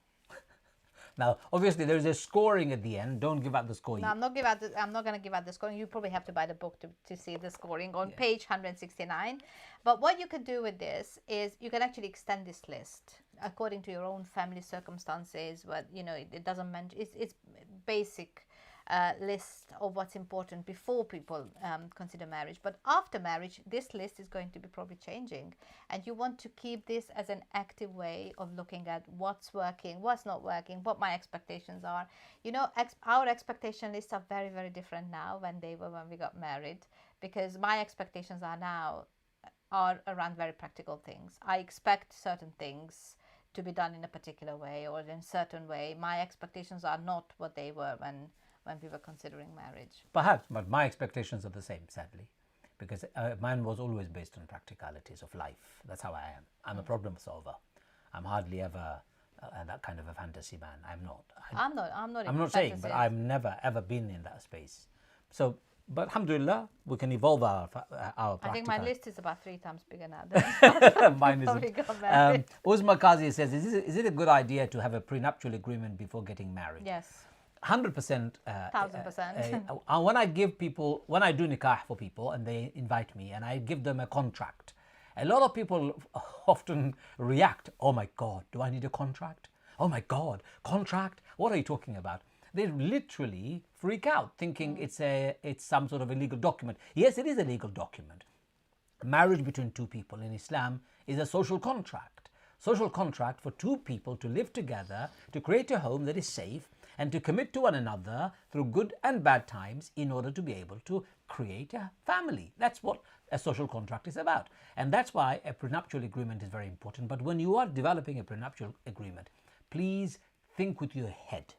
B: Now, obviously, there is a scoring at the end. Don't give out the score.
A: No, I'm not going to give out the scoring. You probably have to buy the book to see the scoring on page 169. But what you can do with this is you can actually extend this list according to your own family circumstances. But it doesn't mention it's basic list of what's important before people consider marriage. But after marriage, this list is going to be probably changing, and you want to keep this as an active way of looking at what's working, what's not working, what my expectations are. Our expectation lists are very, very different now than they were when we got married, because my expectations are around very practical things. I expect certain things to be done in a particular way or in a certain way. My expectations are not what they were when we were considering marriage.
B: Perhaps, but my expectations are the same, sadly, because mine was always based on practicalities of life. That's how I am. I'm a problem solver. I'm hardly ever that kind of a fantasy man. I'm not.
A: I'm not
B: saying, but I've never ever been in that space. So, but alhamdulillah, we can evolve our practical.
A: I think my list is about 3 times bigger now than
B: mine isn't. Uzma Kazi says, is it a good idea to have a prenuptial agreement before getting married?
A: Yes.
B: 100%.
A: 1000%.
B: When I give people, when I do nikah for people and they invite me and I give them a contract, a lot of people often react, oh my God, do I need a contract? Oh my God, contract? What are you talking about? They literally freak out thinking it's some sort of a legal document. Yes, it is a legal document. Marriage between two people in Islam is a social contract. Social contract for two people to live together, to create a home that is safe, and to commit to one another through good and bad times in order to be able to create a family. That's what a social contract is about. And that's why a prenuptial agreement is very important. But when you are developing a prenuptial agreement, please think with your head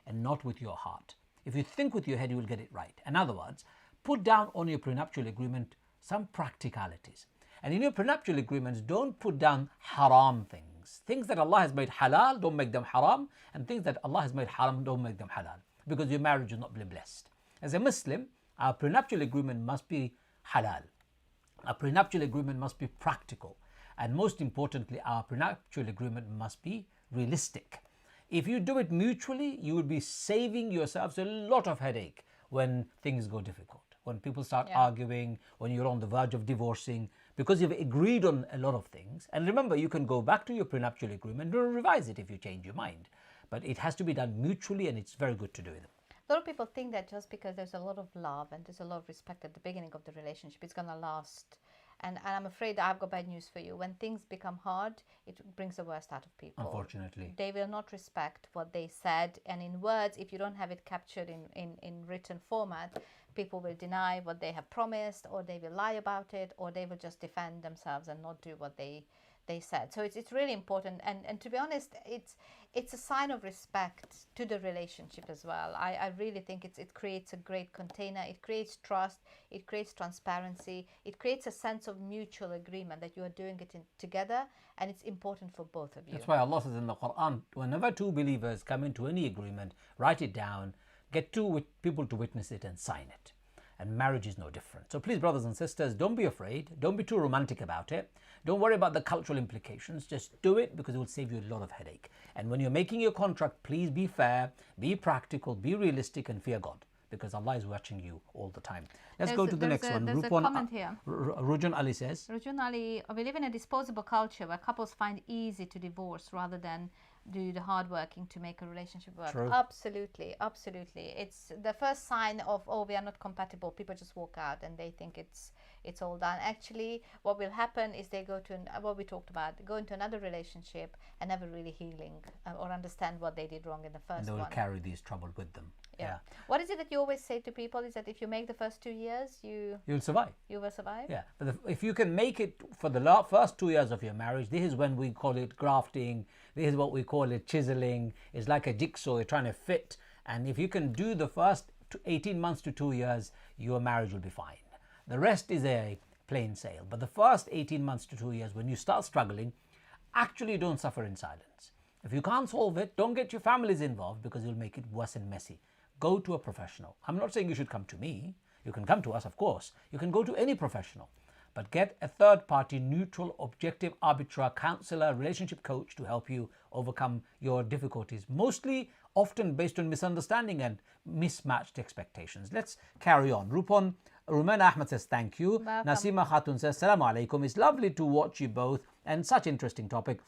B: and not with your heart. If you think with your head, you will get it right. In other words, put down on your prenuptial agreement some practicalities. And in your prenuptial agreements, don't put down haram things that Allah has made halal, don't make them haram, and things that Allah has made haram, don't make them halal, because your marriage will not be blessed. As a Muslim, our prenuptial agreement must be halal. Our prenuptial agreement must be practical. And most importantly, our prenuptial agreement must be realistic. If you do it mutually, you will be saving yourselves a lot of headache when things go difficult, when people start arguing, when you're on the verge of divorcing, because you've agreed on a lot of things. And remember, you can go back to your prenuptial agreement and revise it if you change your mind. But it has to be done mutually, and it's very good to do it.
A: A lot of people think that just because there's a lot of love and there's a lot of respect at the beginning of the relationship, it's going to last. And I'm afraid I've got bad news for you. When things become hard, it brings the worst out of people.
B: Unfortunately.
A: They will not respect what they said. And in words, if you don't have it captured in written format, people will deny what they have promised, or they will lie about it, or they will just defend themselves and not do what they said. So it's really important. And to be honest, it's a sign of respect to the relationship as well. I really think it creates a great container. It creates trust. It creates transparency. It creates a sense of mutual agreement that you are doing it together, and it's important for both of you.
B: That's why Allah says in the Quran, whenever two believers come into any agreement, write it down, get two people to witness it and sign it. And marriage is no different. So please, brothers and sisters, don't be afraid. Don't be too romantic about it. Don't worry about the cultural implications. Just do it, because it will save you a lot of headache. And when you're making your contract, please be fair, be practical, be realistic, and fear God, because Allah is watching you all the time. Let's go to the next one.
A: There's a comment here.
B: Rujun Ali says,
A: Rujun Ali, we live in a disposable culture where couples find it easy to divorce rather than do the hard working to make a relationship work.
B: True.
A: Absolutely. It's the first sign of, oh, we are not compatible. People just walk out and they think it's all done. Actually, what will happen is they go to what we talked about, go into another relationship and never really healing or understand what they did wrong in the first one.
B: And they will carry these trouble with them. Yeah.
A: What is it that you always say to people is that if you make the first 2 years, you'll
B: survive.
A: You will survive.
B: Yeah. But if you can make it for the first 2 years of your marriage, this is when we call it grafting. This is what we call it chiseling. It's like a jigsaw you're trying to fit. And if you can do the first 18 months to 2 years, your marriage will be fine. The rest is a plain sail. But the first 18 months to 2 years, when you start struggling, actually don't suffer in silence. If you can't solve it, don't get your families involved because you'll make it worse and messy. Go to a professional. I'm not saying you should come to me. You can come to us, of course. You can go to any professional. But get a third-party, neutral, objective arbiter, counselor, relationship coach to help you overcome your difficulties. Mostly, often based on misunderstanding and mismatched expectations. Let's carry on. Rumana Ahmed says, thank you.
A: Welcome.
B: Nasima Khatun says, Assalamu alaikum. It's lovely to watch you both and such interesting topic.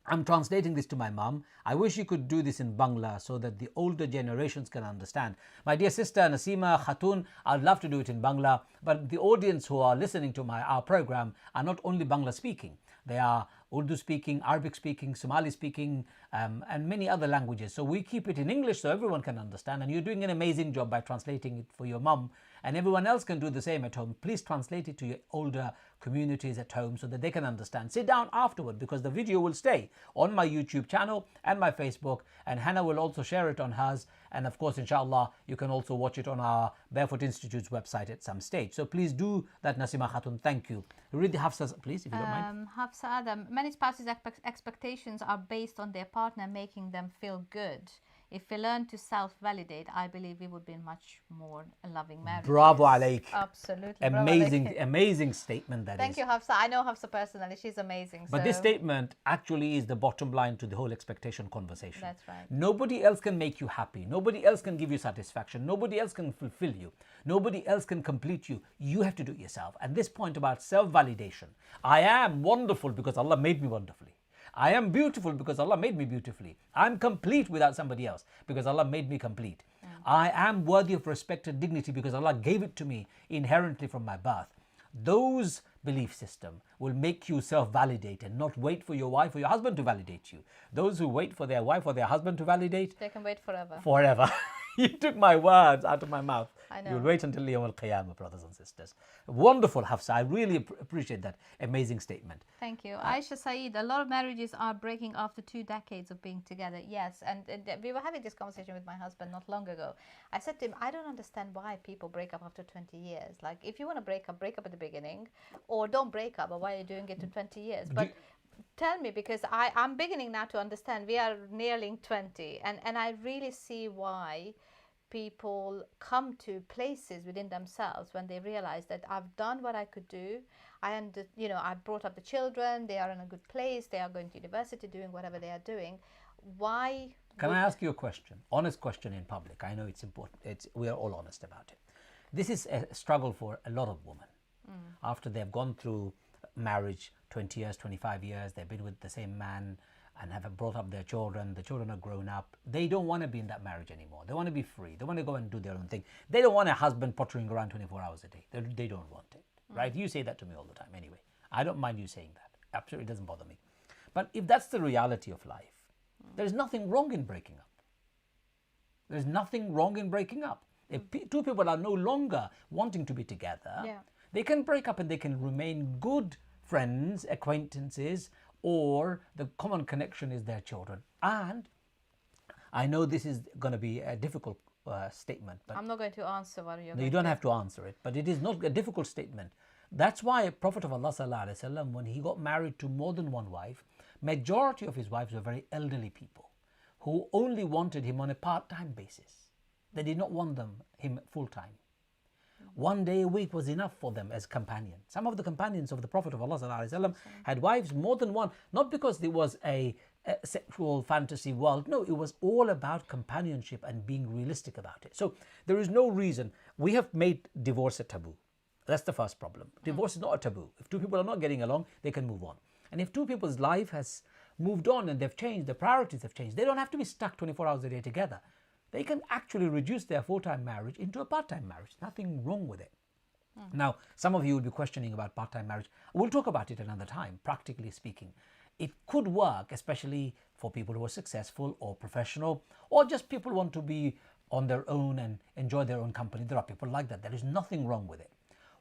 B: I'm translating this to my mum. I wish you could do this in Bangla so that the older generations can understand. My dear sister Nasima Khatun, I'd love to do it in Bangla, but the audience who are listening to our program are not only Bangla speaking. They are Urdu speaking, Arabic speaking, Somali speaking, and many other languages. So we keep it in English so everyone can understand. And you're doing an amazing job by translating it for your mum. And everyone else can do the same at home. Please translate it to your older communities at home so that they can understand. Sit down afterward because the video will stay on my YouTube channel and my Facebook. And Hannah will also share it on hers. And of course, inshallah, you can also watch it on our Barefoot Institute's website at some stage. So please do that, Nasima Khatun. Thank you. Read the Hafsa, please, if you don't mind.
A: Hafsa Adam, many spouses' expectations are based on their partner making them feel good. If we learn to self-validate, I believe we would be in much more loving marriage.
B: Bravo alaik.
A: Absolutely.
B: Amazing, amazing statement that
A: Thank
B: is.
A: you, Hafsa. I know Hafsa personally. She's amazing.
B: But this statement actually is the bottom line to the whole expectation conversation.
A: That's right.
B: Nobody else can make you happy. Nobody else can give you satisfaction. Nobody else can fulfill you. Nobody else can complete you. You have to do it yourself. And this point about self-validation. I am wonderful because Allah made me wonderfully. I am beautiful because Allah made me beautifully. I'm complete without somebody else because Allah made me complete. I am worthy of respect and dignity because Allah gave it to me inherently from my birth. Those belief system will make you self-validate and not wait for your wife or your husband to validate you. Those who wait for their wife or their husband to validate,
A: they can wait forever.
B: Forever. You took my words out of my mouth.
A: I know.
B: You'll wait until Yawm al-Qiyamah, brothers and sisters. Wonderful, Hafsa. I really appreciate that amazing statement.
A: Thank you. Aisha Saeed, a lot of marriages are breaking after 2 decades of being together. Yes, and we were having this conversation with my husband not long ago. I said to him, I don't understand why people break up after 20 years. Like, if you want to break up at the beginning, or don't break up, or why are you doing it to 20 years? But tell me, because I'm beginning now to understand. We are nearing 20, and I really see why people come to places within themselves when they realize that I've done what I could do. I brought up the children. They are in a good place. They are going to university, doing whatever they are doing. Why?
B: Can I ask you a question? Honest question in public. I know it's important. We are all honest about it. This is a struggle for a lot of women. After they've gone through marriage 20 years, 25 years, they've been with the same man and have brought up their children. The children are grown up. They don't want to be in that marriage anymore. They want to be free. They want to go and do their own thing. They don't want a husband pottering around 24 hours a day. They don't want it, right? You say that to me all the time anyway. I don't mind you saying that. Absolutely, it doesn't bother me. But if that's the reality of life, there's nothing wrong in breaking up. There's nothing wrong in breaking up. If two people are no longer wanting to be together, they can break up and they can remain good friends, acquaintances, or the common connection is their children. And I know this is going to be a difficult statement, but
A: I'm not going to answer what you're
B: you don't have to answer it, but it is not a difficult statement. That's why Prophet of Allah sallallahu alaihi wasallam, when he got married to more than one wife, majority of his wives were very elderly people who only wanted him on a part-time basis. They did not want him full-time. One day a week was enough for them as companions. Some of the companions of the Prophet of Allah ﷺ had wives more than one, not because there was a sexual fantasy world. No, it was all about companionship and being realistic about it. So there is no reason. We have made divorce a taboo. That's the first problem. Divorce is not a taboo. If two people are not getting along, they can move on. And if two people's life has moved on and they've changed, their priorities have changed, they don't have to be stuck 24 hours a day together. They can actually reduce their full-time marriage into a part-time marriage. Nothing wrong with it. Now, some of you will be questioning about part-time marriage. We'll talk about it another time, practically speaking. It could work, especially for people who are successful or professional, or just people who want to be on their own and enjoy their own company. There are people like that. There is nothing wrong with it.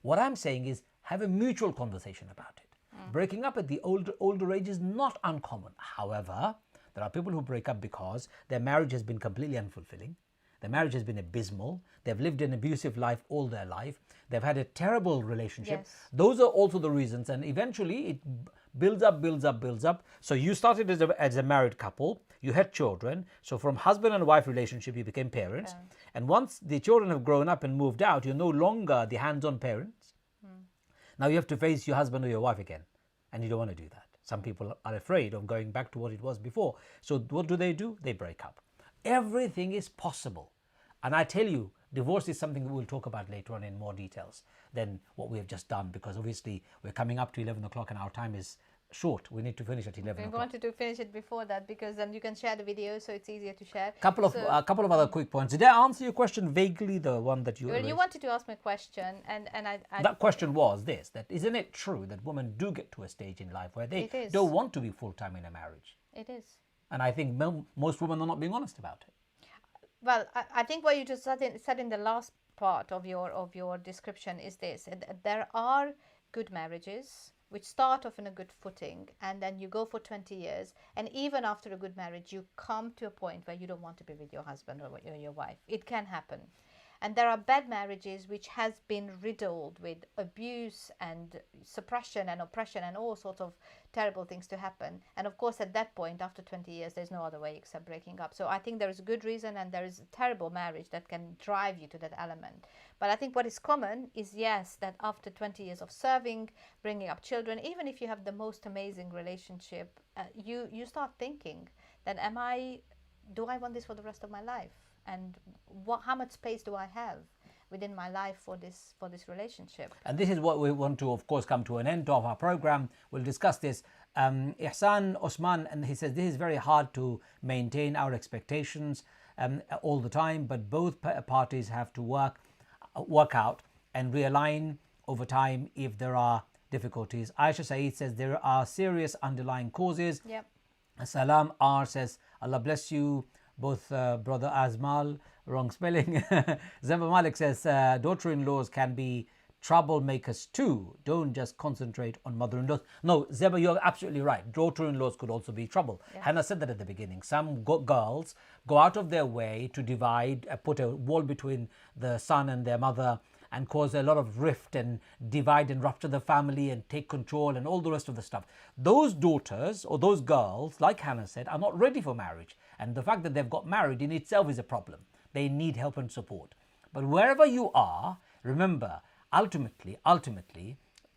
B: What I'm saying is have a mutual conversation about it. Breaking up at the older age is not uncommon. However, there are people who break up because their marriage has been completely unfulfilling. the marriage has been abysmal, they've lived an abusive life all their life, they've had a terrible relationship.
A: Yes.
B: Those are also the reasons, and eventually it builds up. So you started as a married couple, you had children, so from husband and wife relationship you became parents, and once the children have grown up and moved out, you're no longer the hands-on parents. Now you have to face your husband or your wife again, and you don't want to do that. Some people are afraid of going back to what it was before. So what do? They break up. Everything is possible. And I tell you, divorce is something that we'll talk about later on in more details than what we have just done, because obviously we're coming up to 11 o'clock and our time is short. We need to finish at 11 o'clock.
A: We wanted to finish it before that because then you can share the video, so it's easier to share.
B: A couple of other quick points. Did I answer your question vaguely, the one that you
A: Well,
B: raised?
A: you wanted to ask me a question, and I
B: That question was this, that isn't it true that women do get to a stage in life where they don't want to be full-time in a marriage?
A: It is.
B: And I think most women are not being honest about it.
A: Well, I think what you just said in the last part of your description is this: there are good marriages which start off in a good footing, and then you go for 20 years, and even after a good marriage, you come to a point where you don't want to be with your husband or your wife. It can happen. And there are bad marriages which has been riddled with abuse and suppression and oppression and all sorts of terrible things to happen. And of course, at that point, after 20 years, there's no other way except breaking up. So I think there is a good reason, and there is a terrible marriage that can drive you to that element. But I think what is common is, yes, that after 20 years of serving, bringing up children, even if you have the most amazing relationship, you start thinking that do I want this for the rest of my life? And how much space do I have within my life for this relationship?
B: And this is what we want to, of course, come to an end of our program. We'll discuss this. Ihsan Osman, and he says, this is very hard to maintain our expectations all the time, but both parties have to work out and realign over time if there are difficulties. Aisha Saeed says there are serious underlying causes.
A: Yep.
B: Salam R says, Allah bless you both, brother Azmal, wrong spelling. Zeba Malik says, daughter-in-laws can be troublemakers too. Don't just concentrate on mother-in-laws. No, Zeba, you're absolutely right. Daughter-in-laws could also be trouble. Yeah. Hannah said that at the beginning. Some girls go out of their way to divide, put a wall between the son and their mother, and cause a lot of rift and divide and rupture the family and take control and all the rest of the stuff. Those daughters or those girls, like Hannah said, are not ready for marriage. And the fact that they've got married in itself is a problem. They need help and support. But wherever you are, remember, ultimately,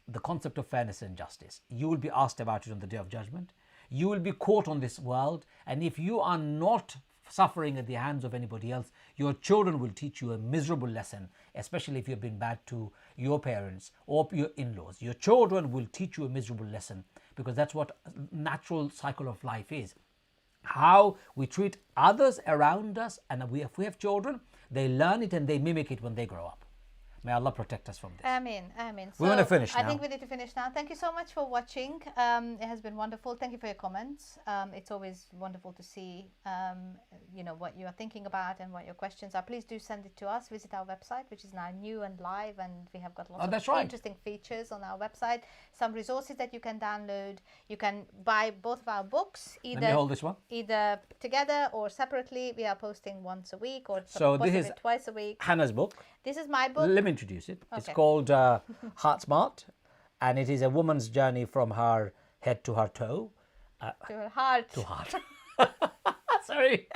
B: the concept of fairness and justice. You will be asked about it on the Day of Judgment. You will be caught on this world. And if you are not suffering at the hands of anybody else, your children will teach you a miserable lesson, especially if you've been bad to your parents or your in-laws. Your children will teach you a miserable lesson, because that's what natural cycle of life is. How we treat others around us, and if we have children, they learn it and they mimic it when they grow up. May Allah protect us from this.
A: Ameen.
B: We want to finish now.
A: I think we need to finish now. Thank you so much for watching. It has been wonderful. Thank you for your comments. It's always wonderful to see, what you are thinking about and what your questions are. Please do send it to us. Visit our website, which is now new and live, and we have got lots of interesting features on our website. Some resources that you can download. You can buy both of our books.
B: Let me hold this one.
A: Either together or separately. We are posting once a week or
B: this is
A: twice a week.
B: Hannah's book.
A: This is my book.
B: Let me introduce it. Okay. It's called Heart Smart, and it is a woman's journey from her head to her toe.
A: To her heart.
B: To heart. Sorry.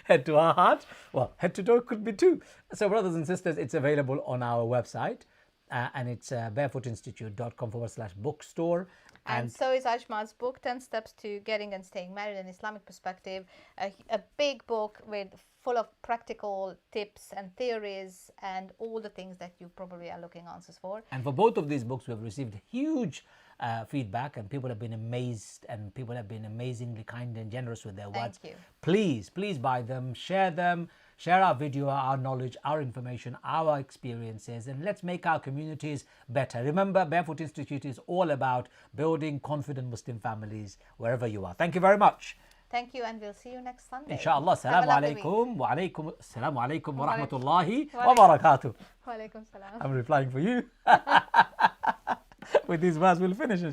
B: Head to her heart. Well, head to toe could be too. So, brothers and sisters, it's available on our website, and it's barefootinstitute.com/bookstore.
A: And so is Ajmal's book, 10 Steps to Getting and Staying Married, an Islamic Perspective. A big book full of practical tips and theories and all the things that you probably are looking answers for.
B: And for both of these books, we have received huge feedback, and people have been amazed, and people have been amazingly kind and generous with their words.
A: Thank you.
B: Please buy them, share our video, our knowledge, our information, our experiences, and let's make our communities better. Remember, Barefoot Institute is all about building confident Muslim families wherever you are. Thank you very much.
A: Thank you, and we'll see you next Sunday.
B: Inshallah. Assalamu alaikum wa rahmatullahi wa barakatuh.
A: Wa alaikum salam.
B: I'm replying for you. With these words, we'll finish, inshallah.